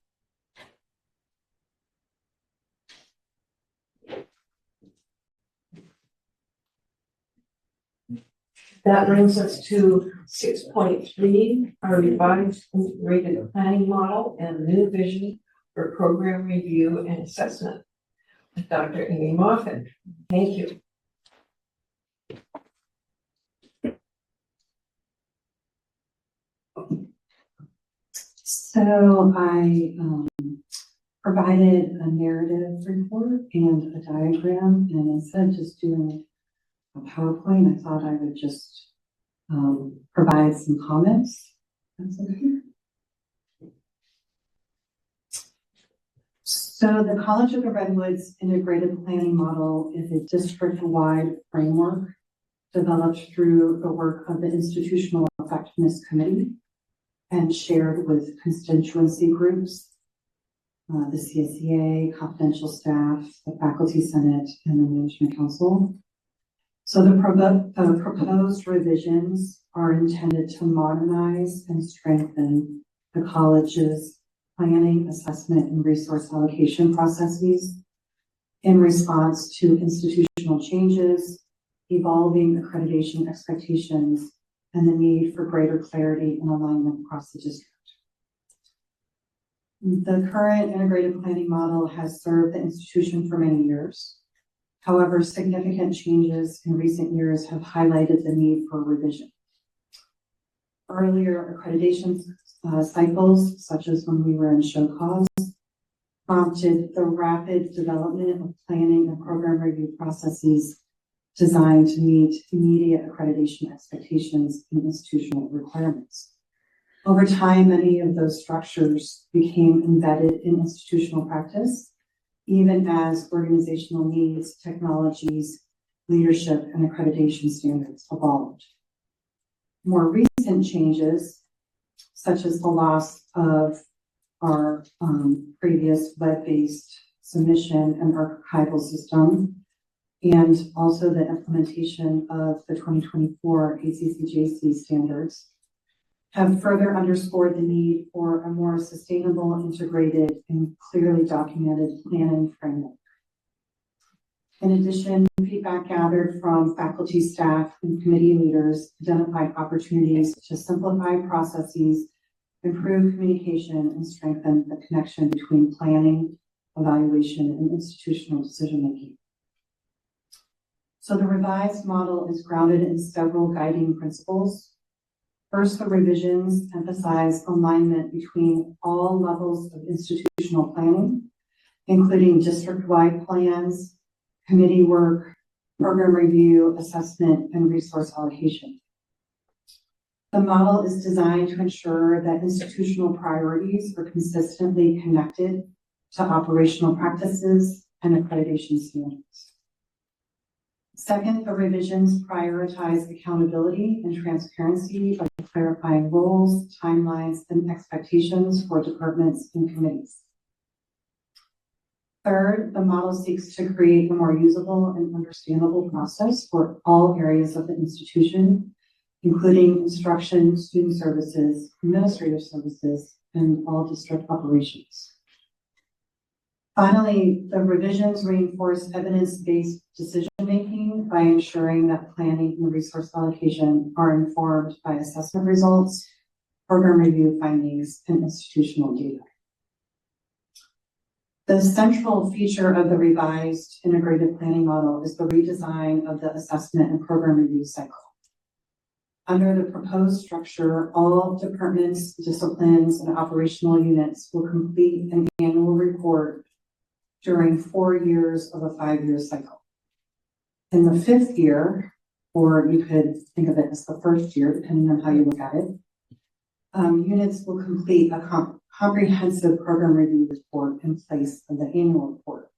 That brings us to 6.3, our revised integrated planning model and new vision for program review and assessment with Dr. Amy Moffett. Thank you. So I provided a narrative report and a diagram, and instead of just doing a PowerPoint, I thought I would just provide some comments. That's okay. So the College of the Redwoods Integrated Planning Model is a district-wide framework developed through the work of the Institutional Effectiveness Committee and shared with constituency groups, the CSEA, confidential staff, the Faculty Senate, and the Management Council. So the proposed revisions are intended to modernize and strengthen the college's planning, assessment, and resource allocation processes in response to institutional changes, evolving accreditation expectations, and the need for greater clarity and alignment across the district. The current integrated planning model has served the institution for many years. However, significant changes in recent years have highlighted the need for revision. Earlier accreditation cycles, such as when we were in show cause, prompted the rapid development of planning and program review processes designed to meet immediate accreditation expectations and institutional requirements. Over time, many of those structures became embedded in institutional practice, even as organizational needs, technologies, leadership, and accreditation standards evolved. More recent changes, such as the loss of our previous web-based submission and archival system, and also the implementation of the 2024 ACCJC standards, have further underscored the need for a more sustainable, integrated, and clearly documented planning framework. In addition, feedback gathered from faculty, staff, and committee leaders identified opportunities to simplify processes, improve communication, and strengthen the connection between planning, evaluation, and institutional decision-making. So the revised model is grounded in several guiding principles. First, the revisions emphasize alignment between all levels of institutional planning, including district-wide plans, committee work, program review, assessment, and resource allocation. The model is designed to ensure that institutional priorities are consistently connected to operational practices and accreditation standards. Second, the revisions prioritize accountability and transparency by clarifying roles, timelines, and expectations for departments and committees. Third, the model seeks to create a more usable and understandable process for all areas of the institution, including instruction, student services, administrative services, and all district operations. Finally, the revisions reinforce evidence-based decision-making by ensuring that planning and resource allocation are informed by assessment results, program review findings, and institutional data. The central feature of the revised integrated planning model is the redesign of the assessment and program review cycle. Under the proposed structure, all departments, disciplines, and operational units will complete an annual report during 4 years of a 5-year cycle. In the 5th year, or you could think of it as the 1st year, depending on how you look at it, units will complete a comprehensive program review report in place of the annual report.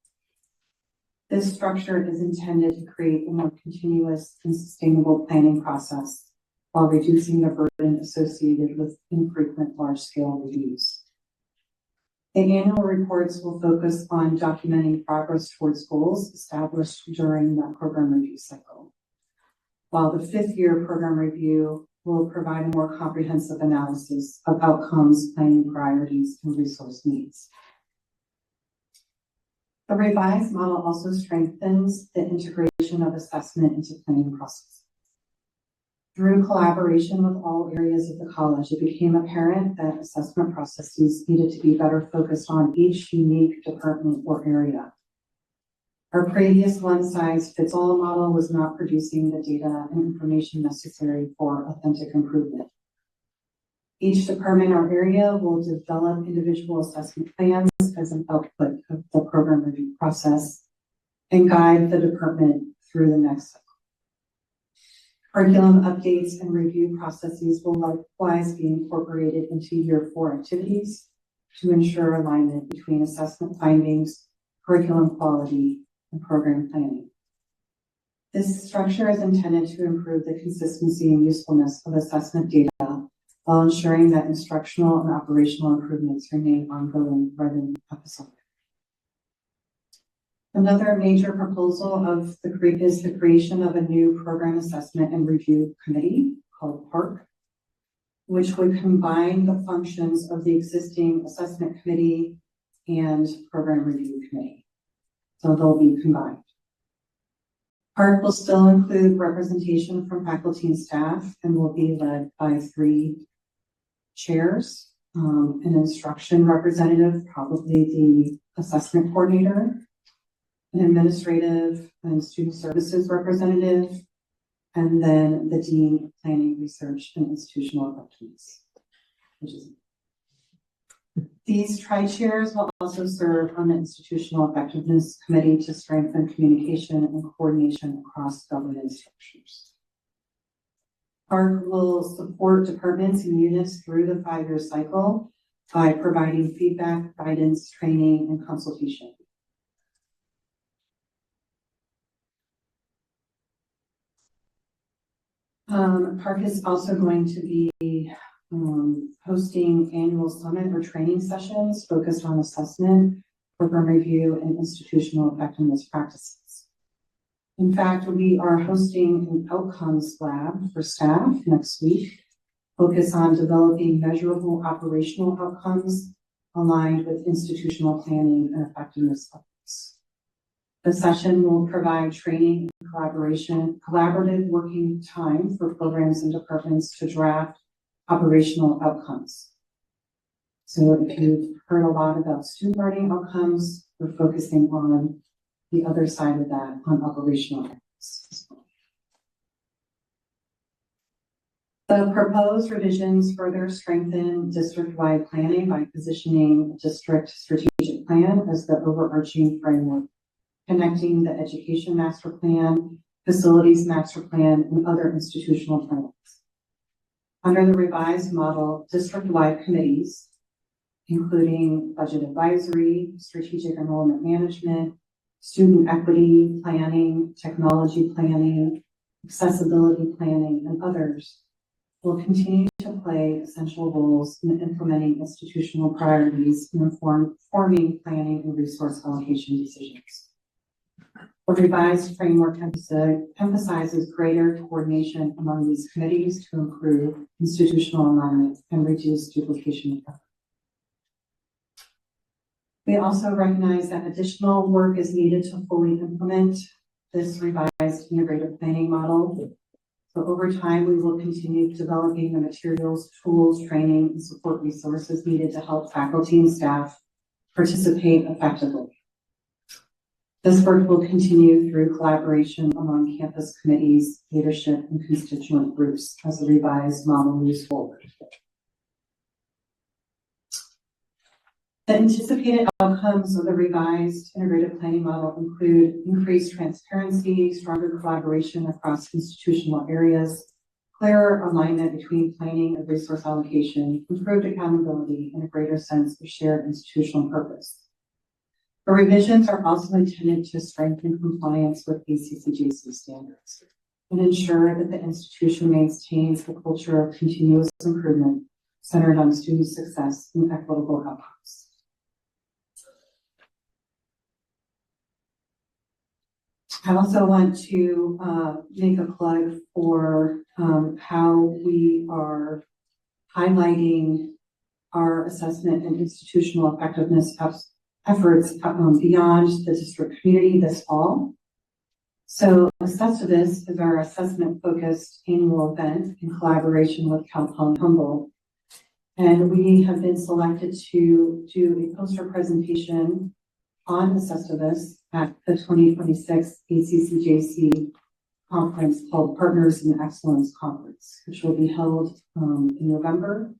This structure is intended to create a more continuous and sustainable planning process while reducing the burden associated with infrequent large-scale reviews. The annual reports will focus on documenting progress towards goals established during that program review cycle, while the 5th year program review will provide a more comprehensive analysis of outcomes, planning priorities, and resource needs. The revised model also strengthens the integration of assessment into planning process. Through collaboration with all areas of the college, it became apparent that assessment processes needed to be better focused on each unique department or area. Our previous one-size-fits-all model was not producing the data and information necessary for authentic improvement. Each department or area will develop individual assessment plans as an output of the program review process and guide the department through the next cycle. Curriculum updates and review processes will likewise be incorporated into year 4 activities to ensure alignment between assessment findings, curriculum quality, and program planning. This structure is intended to improve the consistency and usefulness of assessment data while ensuring that instructional and operational improvements remain ongoing rather than episodic. Another major proposal is the creation of a new program assessment and review committee called PARC, which would combine the functions of the existing assessment committee and program review committee. So they'll be combined. PARC will still include representation from faculty and staff and will be led by 3 chairs, an instruction representative, probably the assessment coordinator, an administrative and student services representative, and then the Dean of Planning, Research, and Institutional Effectiveness. These tri-chairs will also serve on the Institutional Effectiveness Committee to strengthen communication and coordination across governance structures. PARC will support departments and units through the 5-year cycle by providing feedback, guidance, training, and consultation. Park is also going to be hosting annual summit or training sessions focused on assessment, program review, and institutional effectiveness practices. In fact, we are hosting an outcomes lab for staff next week, focused on developing measurable operational outcomes aligned with institutional planning and effectiveness efforts. The session will provide training and collaborative working time for programs and departments to draft operational outcomes. So if you've heard a lot about student learning outcomes, we're focusing on the other side of that, on operational outcomes. The proposed revisions further strengthen district-wide planning by positioning district strategic plan as the overarching framework, connecting the education master plan, facilities master plan, and other institutional plans. Under the revised model, district-wide committees, including budget advisory, strategic enrollment management, student equity planning, technology planning, accessibility planning, and others, will continue to play essential roles in implementing institutional priorities and forming planning and resource allocation decisions. The revised framework emphasizes greater coordination among these committees to improve institutional alignment and reduce duplication of effort. We also recognize that additional work is needed to fully implement this revised integrated planning model. So over time, we will continue developing the materials, tools, training, and support resources needed to help faculty and staff participate effectively. This work will continue through collaboration among campus committees, leadership, and constituent groups as the revised model moves forward. The anticipated outcomes of the revised integrated planning model include increased transparency, stronger collaboration across institutional areas, clearer alignment between planning and resource allocation, improved accountability, and a greater sense of shared institutional purpose. The revisions are also intended to strengthen compliance with ACCJC standards and ensure that the institution maintains a culture of continuous improvement centered on student success and equitable outcomes. I also want to make a plug for how we are highlighting our assessment and institutional effectiveness efforts beyond the district community this fall. So Assessivus is our assessment-focused annual event in collaboration with Cal Poly Humboldt. And we have been selected to do a poster presentation on Assessivus at the 2026 ACCJC conference called Partners in Excellence Conference, which will be held in November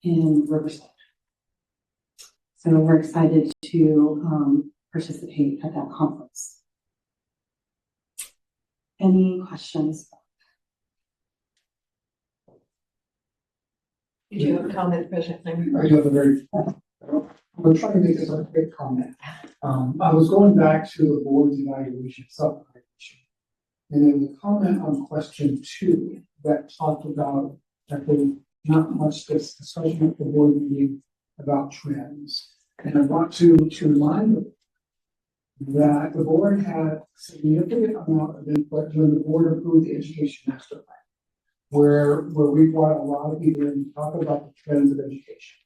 in Riverside. So we're excited to participate at that conference. Any questions? Did you have a comment, President Flamer? I have a very, I'm trying to make this a quick comment. I was going back to the board's evaluation, sub-evaluation, and there was a comment on question 2 that talked about that there's not much discussion at the board meeting about trends. And I want to remind them that the board had significant amount of input when the board approved the education master plan, where we brought a lot of people in to talk about the trends of education.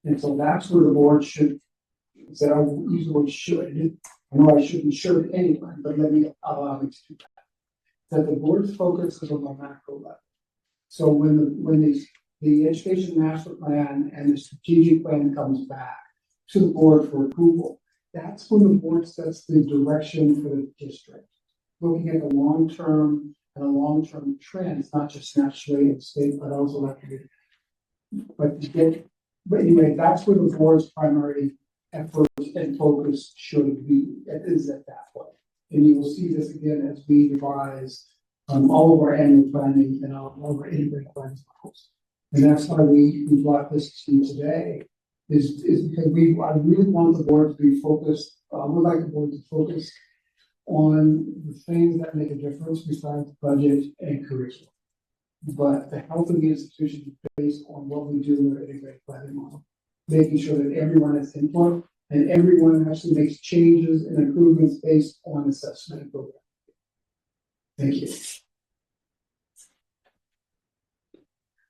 And so that's where the board should, I will use the word should, I know I shouldn't should anyone, but let me allow me to do that the board's focus is on the macro level. So when the education master plan and the strategic plan comes back to the board for approval, that's when the board sets the direction for the district, looking at the long-term and the long-term trends, not just nationally and state, but also locally. But anyway, that's where the board's primary efforts and focus should be. It is at that point. And you will see this again as we revise all of our annual planning and all of our integrated planning models. And that's why we brought this to you today, is because I really want the board to be focused, would like the board to focus on the things that make a difference besides budget and curriculum. but the health of the institution is based on what we do with our integrated planning model. Making sure that everyone has input and everyone actually makes changes and improvements based on assessment and program. Thank you.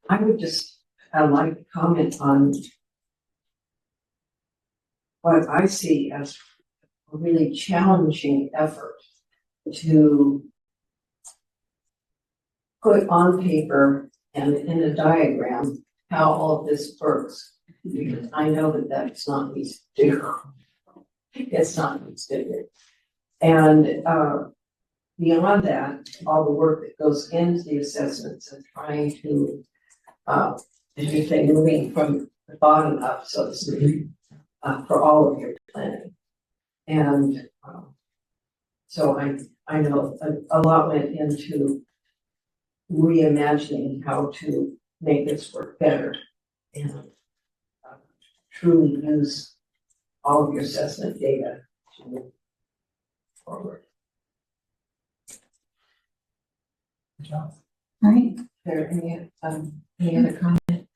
I would just, like to comment on what I see as a really challenging effort to put on paper and in a diagram how all of this works. Because I know that that's not easy to do. It's not easy to do. And beyond that, all the work that goes into the assessments and trying to, as you say, moving from the bottom up, so to speak, for all of your planning. And so I know a lot went into reimagining how to make this work better and truly use all of your assessment data to move forward. Good job. Right. There any other comment?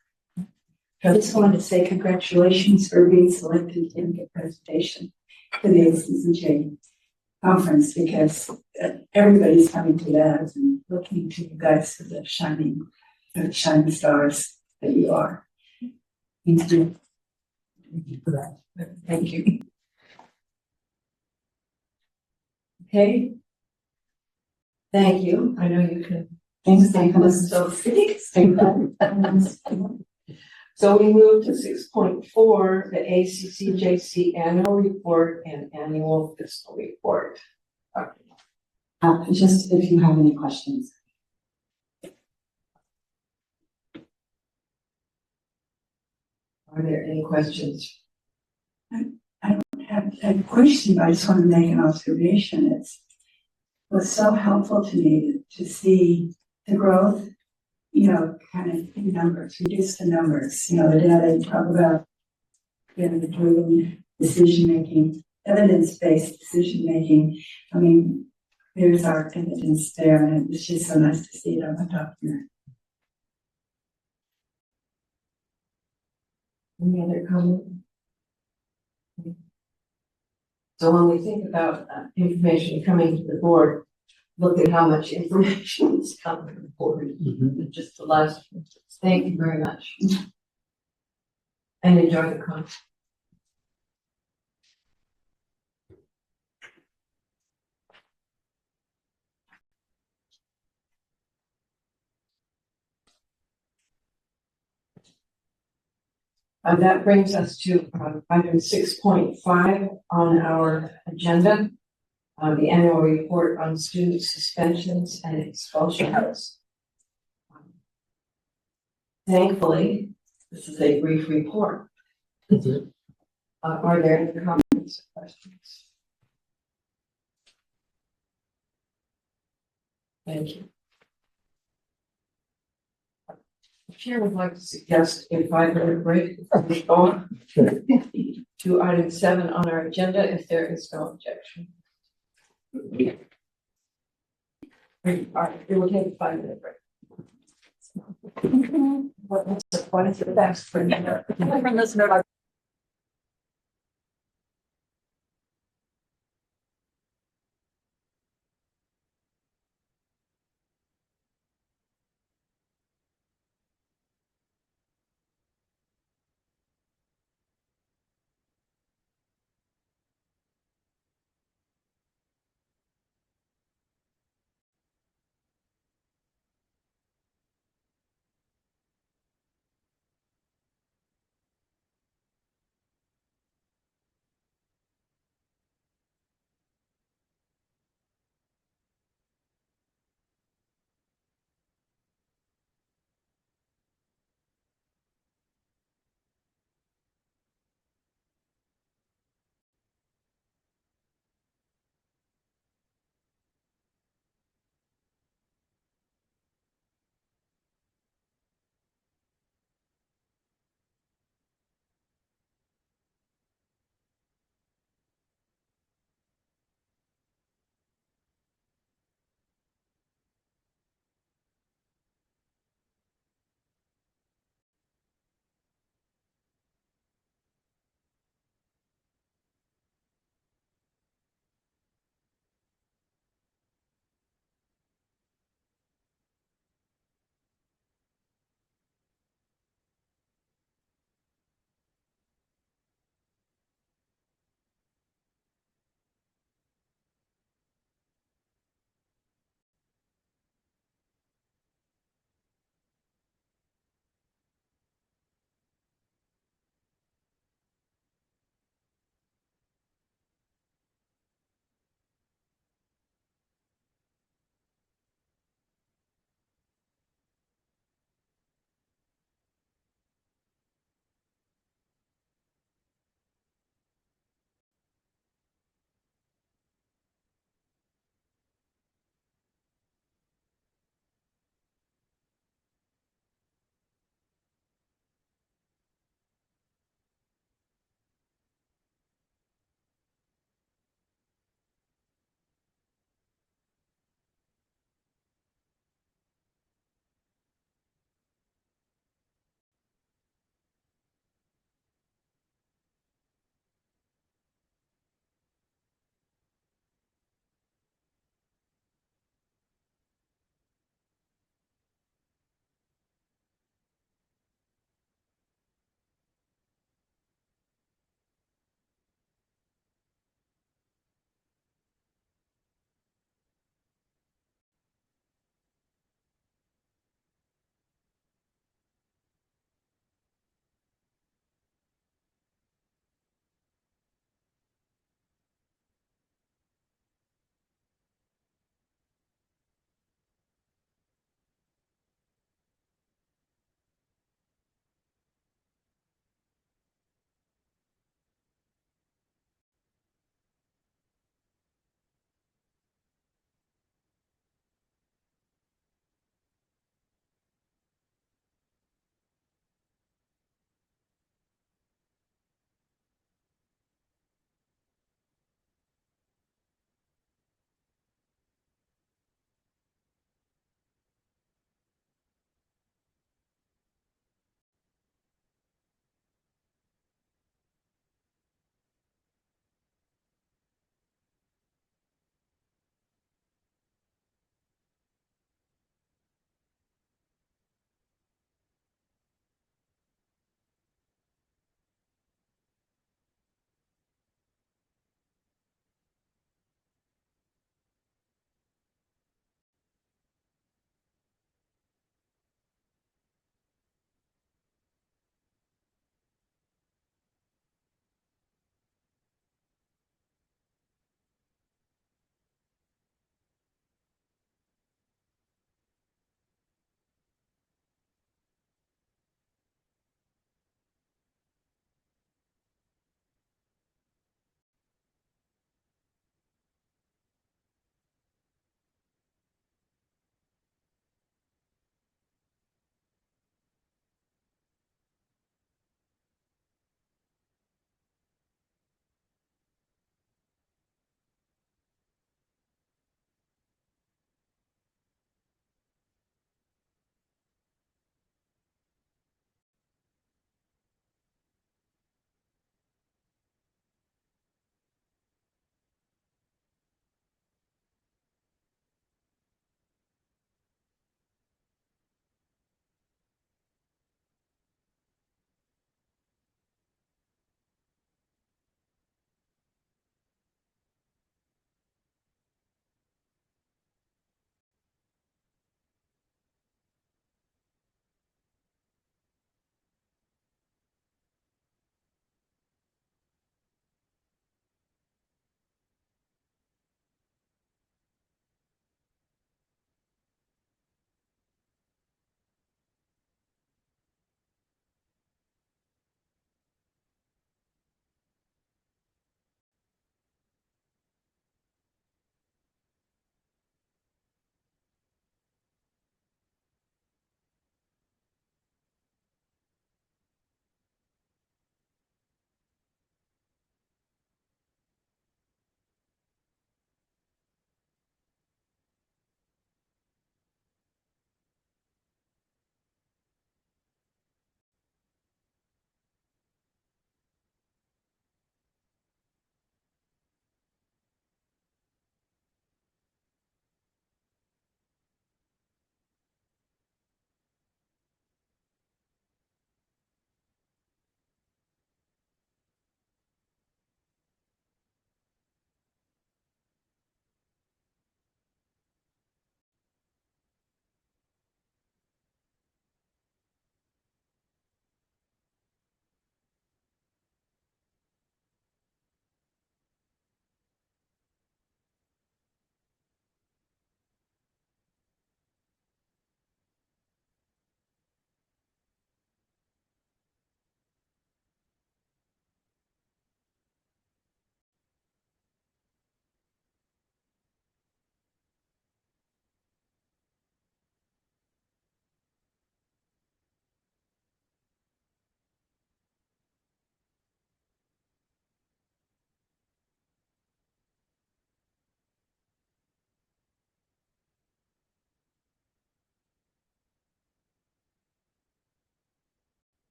I just wanted to say congratulations for being selected in the presentation for the ACCJ conference, because everybody's coming to that and looking to you guys for the shining stars that you are. Thank you. Thank you for that. Thank you. Okay. Thank you. I know you can. Thanks, Nicholas. So So we move to 6.4, the ACCJC annual report and annual fiscal report. Just if you have any questions. Are there any questions? I don't have a question, but I just want to make an observation. It was so helpful to me to see the growth, kind of in numbers, reduce the numbers, the data you talk about, the driven decision-making, evidence-based decision-making. I mean, there's our evidence there, and it's just so nice to see it on the document. Any other comment? So when we think about information coming to the board, look at how much information is coming to the board. Just the last. Thank you very much. And enjoy the conference. That brings us to item 6.5 on our agenda, the annual report on student suspensions and expulsions. Thankfully, this is a brief report. Are there any comments or questions? Thank you. The chair would like to suggest a 5-minute break before we go on to item 7 on our agenda, if there is no objection. All right, it will take a 5-minute break. What is the best for from this note?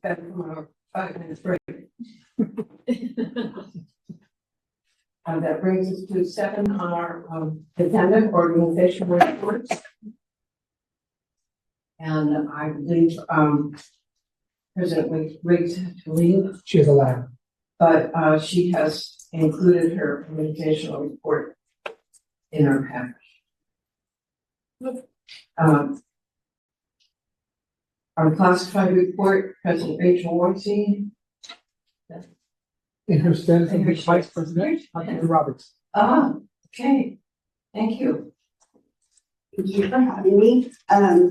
Back from our 5 minutes break. That brings us to 7 on our agenda, organizational reports. And I believe President Riggs had to leave, She has a letter. but she has included her organizational report in our package. Our classified report, President Rachel Weinstein. In her stead, In her Vice stead. President Okay. Roberts. Okay, thank you. Thank you for having me. I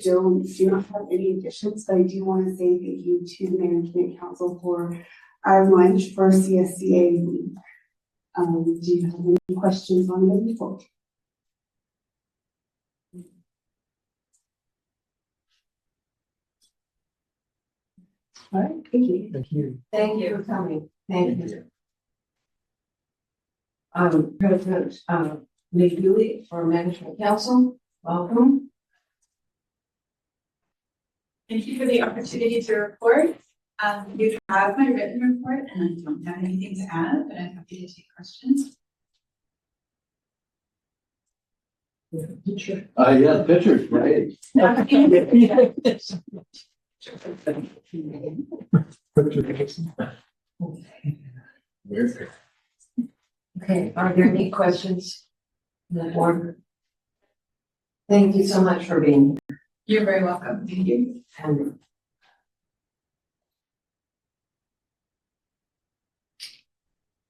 do not have any additions, but I do want to say thank you to the Management Council for our lunch for CSCA week. Do you have any questions on the report? All right, thank you. Thank you. Thank you for coming. Thank you. President, Lee Dooley for Management Council, welcome. Thank you for the opportunity to report. You have my written report and I don't have anything to add, but I'm happy to take questions. Yeah, pictures, great. Okay, are there any questions in the board? Thank you so much for being here. You're very welcome. Thank you.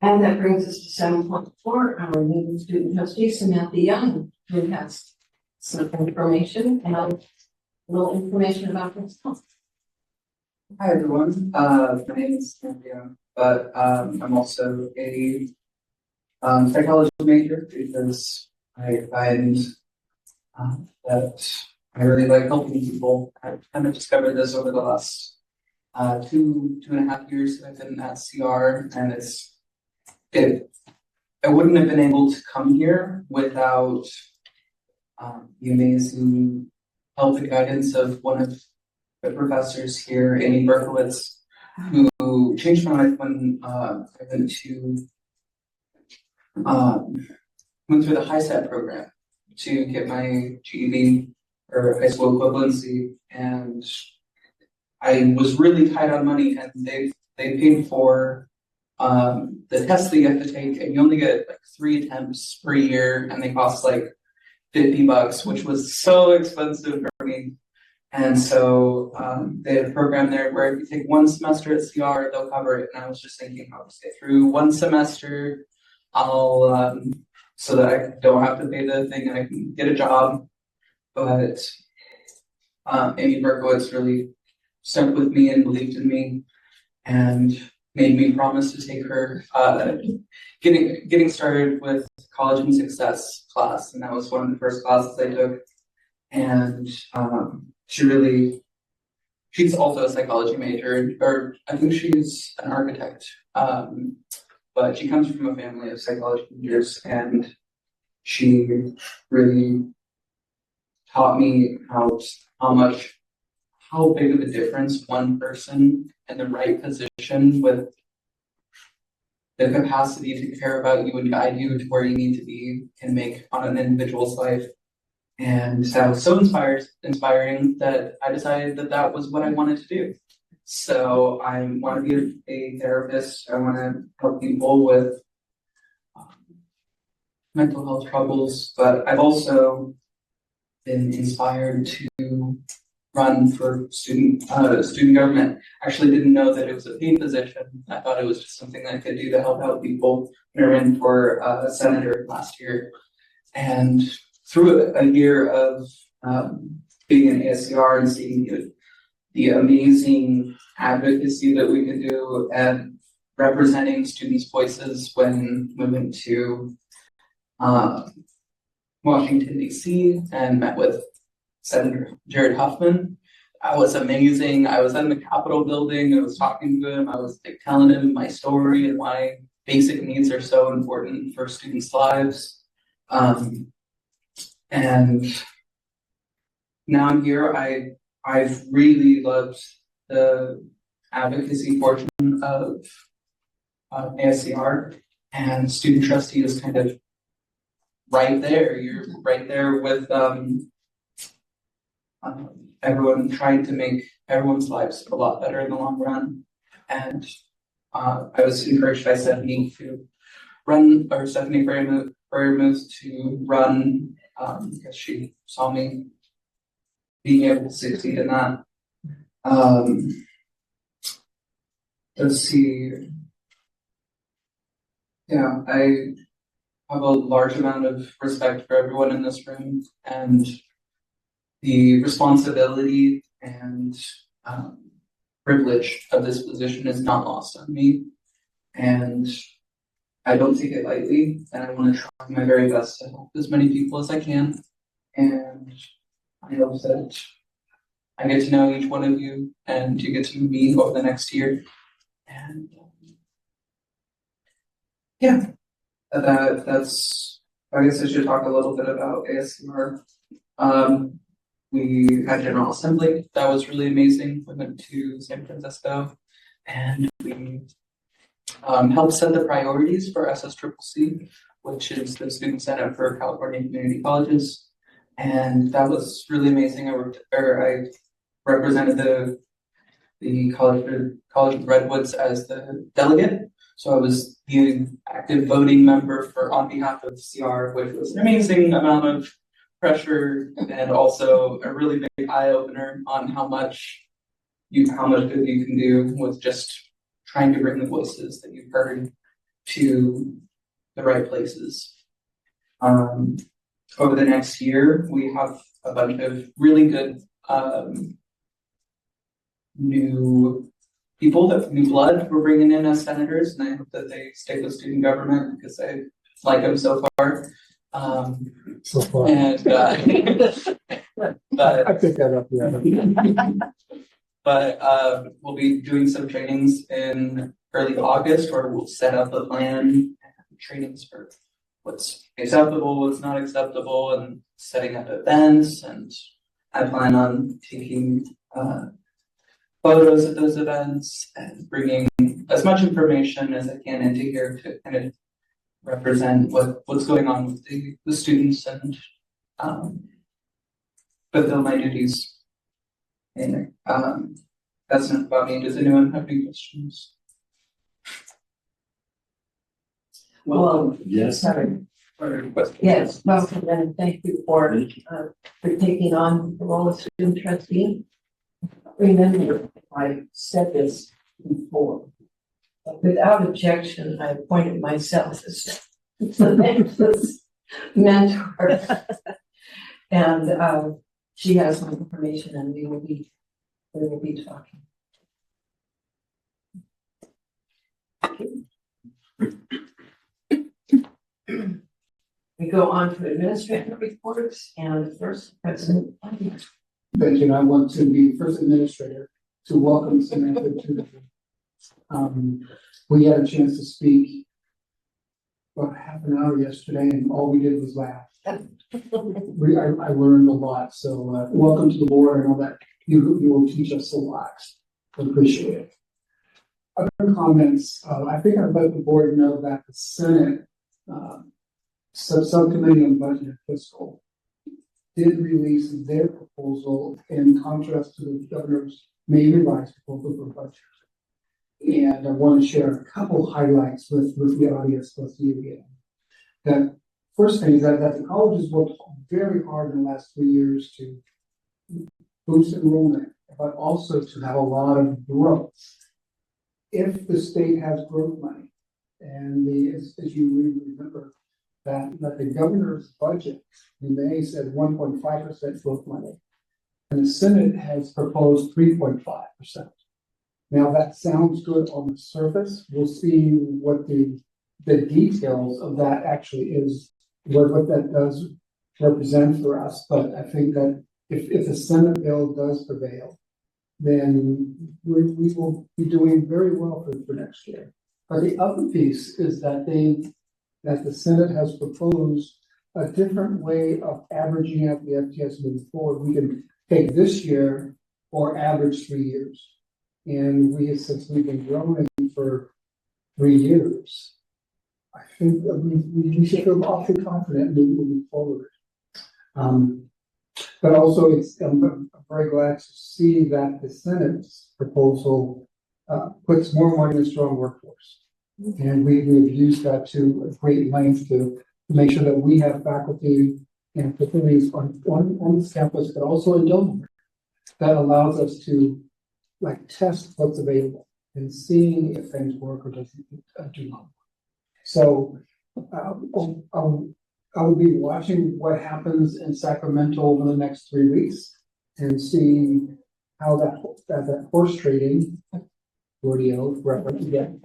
And that brings us to 7.4, our new student trustee, Samantha Young, who has some information and a little information about herself. Hi, everyone. My name is Cynthia, but I'm also a psychology major because I find that I really like helping people. I've kind of discovered this over the last 2.5 years that I've been at CR, and I wouldn't have been able to come here without the amazing help and guidance of one of the professors here, Amy Berkowitz, who changed my life when I went through the HiSET program to get my GED or high school equivalency, and I was really tight on money, and they paid for the tests that you have to take, and you only get like 3 attempts per year, and they cost like $50, which was so expensive for me. And so they have a program there where if you take 1 semester at CR, they'll cover it. And I was just thinking, I'll just get through 1 semester, I'll so that I don't have to pay the thing and I can get a job. But Amy Berkowitz really stuck with me and believed in me and made me promise to take her getting started with College and Success class. And that was one of the first classes I took. And she's also a psychology major, or I think she's an architect. But she comes from a family of psychology majors, and she really taught me how big of a difference one person in the right position with the capacity to care about you and guide you to where you need to be can make on an individual's life. And that was so inspiring that I decided that was what I wanted to do. So I want to be a therapist. I want to help people with mental health troubles, but I've also been inspired to run for student government. Actually didn't know that it was a paid position. I thought it was just something I could do to help out people. I ran for senator last year. And through a year of being in ASCR and seeing the amazing advocacy that we can do and representing students' voices when we went to Washington, D.C. and met with Senator Jared Huffman. That was amazing. I was in the Capitol building. I was talking to him. I was telling him my story and why basic needs are so important for students' lives. And now I'm here. I've really loved the advocacy portion of ASCR, and student trustee is kind of right there. You're right there with everyone trying to make everyone's lives a lot better in the long run. And I was encouraged by Stephanie to run, or Stephanie Ferrymuth to run, because she saw me being able to succeed in that. Let's see. Yeah, I have a large amount of respect for everyone in this room, and the responsibility and privilege of this position is not lost on me. And I don't take it lightly, and I want to try my very best to help as many people as I can. And I hope that I get to know each one of you, and you get to know me over the next year. And yeah, that's, I guess I should talk a little bit about ASCR. We had General Assembly, that was really amazing. We went to San Francisco, and we helped set the priorities for SSCCC, which is the Student Senate for California Community Colleges. And that was really amazing. I represented the College of Redwoods as the delegate. So I was the active voting member on behalf of CR, which was an amazing amount of pressure and also a really big eye opener on how much good you can do with just trying to bring the voices that you've heard to the right places. Over the next year, we have a bunch of really good new blood we're bringing in as senators, and I hope that they stay with student government because I like them so far. So far. And but I picked that up, yeah. But we'll be doing some trainings in early August where we'll set up a plan and trainings for what's acceptable, what's not acceptable, and setting up events. And I plan on taking photos at those events and bringing as much information as I can into here to kind of represent what's going on with the students and fulfill my duties. And that's enough about me. Does anyone have any questions? Well, Yes. sorry. Questions? Yes, welcome, and thank you for taking on the role of student trustee. Remember, I said this before. Without objection, I appointed myself as the mentor. And she has my information, and we will be talking. We go on to administrative reports, and first, President. Thank you, and I want to be the first administrator to welcome Samantha to the we had a chance to speak about half an hour yesterday, and all we did was laugh. I learned a lot, so welcome to the board. I know that you will teach us a lot. I appreciate it. Other comments, I think I'd let the board know that the Senate subcommittee on budget and fiscal did release their proposal in contrast to the governor's May revised proposal for budget. And I want to share a couple highlights with the audience, with you again. That first thing is that the colleges worked very hard in the last 3 years to boost enrollment, but also to have a lot of growth. If the state has growth money, and as you remember, that the governor's budget in May said 1.5% growth money, and the Senate has proposed 3.5%. Now that sounds good on the surface. We'll see what the details of that actually is, what that does represent for us. But I think that if the Senate bill does prevail, then we will be doing very well for next year. But the other piece is that the Senate has proposed a different way of averaging out the FTS moving forward. We can take this year or average 3 years. And since we've been growing for 3 years, I think that we should feel awfully confident moving forward. But also I'm very glad to see that the Senate's proposal puts more money in strong workforce. And we've used that to a great length to make sure that we have faculty and facilities on this campus, but also in Delaware. That allows us to test what's available and seeing if things work or doesn't do not. So I will be watching what happens in Sacramento over the next 3 weeks and see how that horse trading rodeo reference again.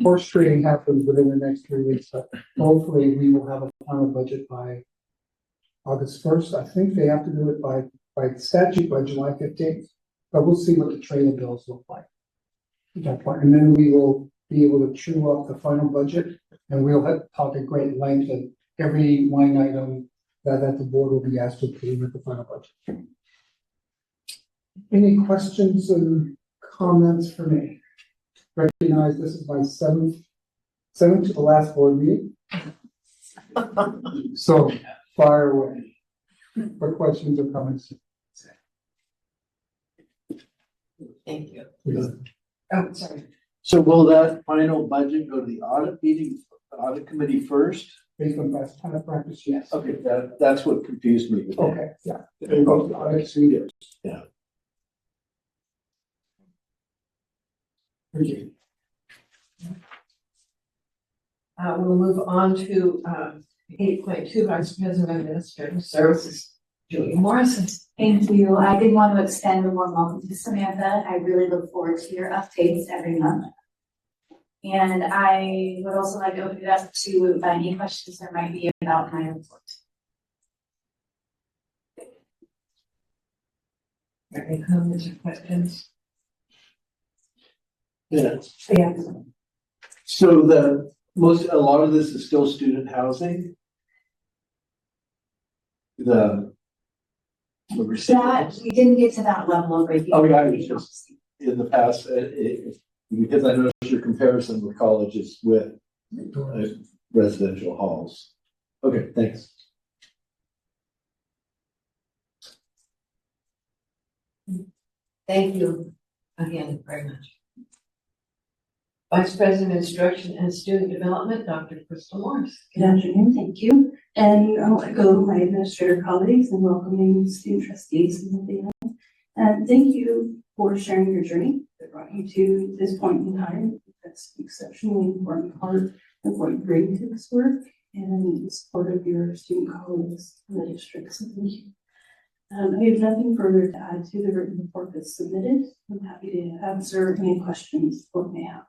Horse trading happens within the next 3 weeks, but hopefully we will have a final budget by August 1st. I think they have to do it by statute by July 15th, but we'll see what the trailer bills look like at that point. And then we will be able to chew up the final budget, and we'll talk at great length of every line item that the board will be asked to approve at the final budget. Any questions and comments for me? Recognize this is my seventh to the last board meeting. So fire away for questions or comments. Thank you. Yeah. Oh, sorry. So will that final budget go to the audit meeting, audit committee first? Based on past practice, yes. Okay, that's what confused me. Okay, yeah. Then go to the audit committee. Yeah. Okay. We'll move on to 8.2, Vice President of Administrative Services, Julie Morrison. Thank you. I did want to extend a warm welcome to Samantha. I really look forward to your updates every month. And I would also like to open it up to any questions there might be about my report. Any comments or questions? Yeah. Yeah. So a lot of this is still student housing. The That, recipients. we didn't get to that level of breaking. Oh, yeah, I was just in the past, because I noticed your comparison with colleges with residential halls. Okay, thanks. Thank you again very much. Vice President of Instruction and Student Development, Dr. Crystal Morris. Good afternoon, thank you. And I want to go to my administrator colleagues and welcoming student trustees and everything else. And thank you for sharing your journey that brought you to this point in time. That's an exceptionally important part of what you bring to this work and the support of your student colleagues in the district. So thank you. I have nothing further to add to the written report that's submitted. I'm happy to answer any questions you may have.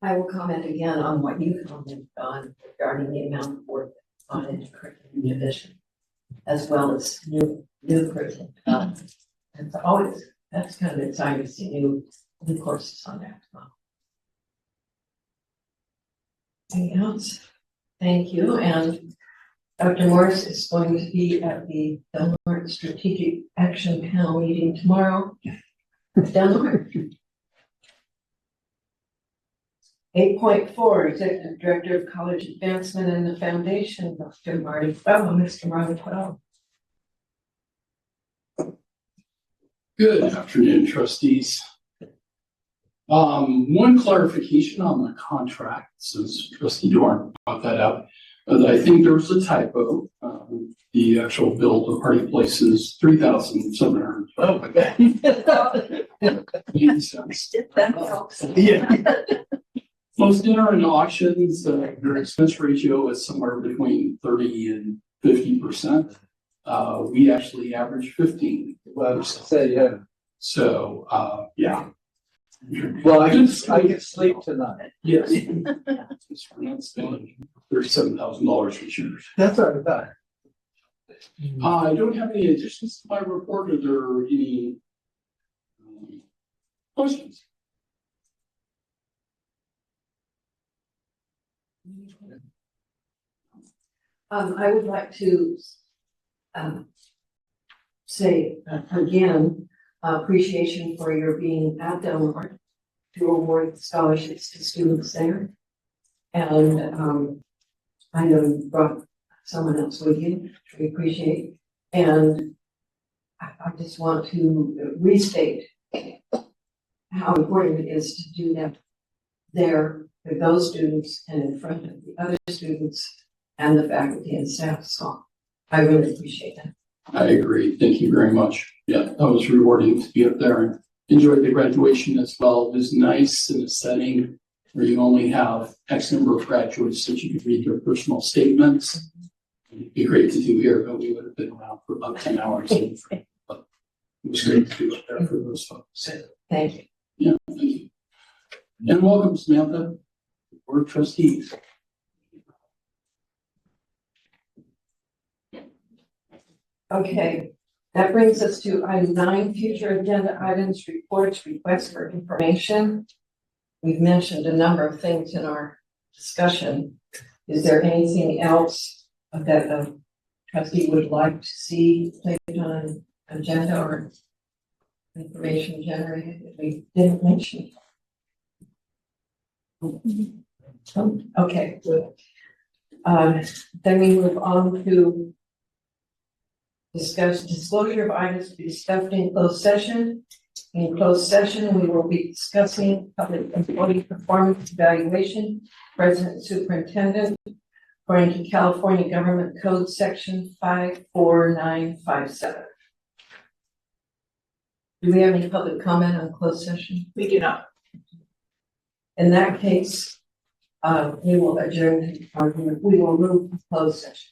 I will comment again on what you commented on regarding the amount of work on curriculum division, as well as new curriculum development. And so that's kind of exciting to see new courses on that as well. Anything else? Thank you. And Dr. Morris is going to be at the Delaware Strategic Action Panel meeting tomorrow. Delaware. 8.4, Executive Director of College Advancement and the Foundation, Dr. Marty Fellow, Mr. Marty Fellow. Good afternoon, trustees. One clarification on the contract, since Trustee Dorn brought that up. I think there was a typo. The actual bill to Party Place is $3,700. Oh my God. That helps. Yeah. Most dinner and auctions, their expense ratio is somewhere between 30 and 50%. We actually average 15%. Well, say yeah. So, yeah. Well, I can sleep tonight. Yes. We're not spending $37,000 for years. That's what I thought. I don't have any additions to my report. Are there any questions? I would like to, say again, appreciation for your being at Delmar to award scholarships to students there. And, I know you brought someone else with you, which we appreciate. And I just want to restate how important it is to do that there for those students and in front of the other students and the faculty and staff. So I really appreciate that. I agree. Thank you very much. Yeah, that was rewarding to be up there and enjoy the graduation as well. It was nice in a setting where you only have X number of graduates that you could read their personal statements. It'd be great to do here, but we would have been around for about 10 hours. But it was great to be up there for those folks. Thank you. Yeah, thank you. And welcome, Samantha, Board of Trustees. Okay, that brings us to item 9, future agenda items, reports, requests for information. We've mentioned a number of things in our discussion. Is there anything else that a trustee would like to see placed on an agenda or information generated that we didn't mention? Okay, good. Then we move on to discuss disclosure of items to be discussed in closed session. In closed session, we will be discussing public employee performance evaluation, president superintendent, according to California Government Code Section 54957. Do we have any public comment on closed session? We do not. In that case, we will adjourn, we will move to closed session.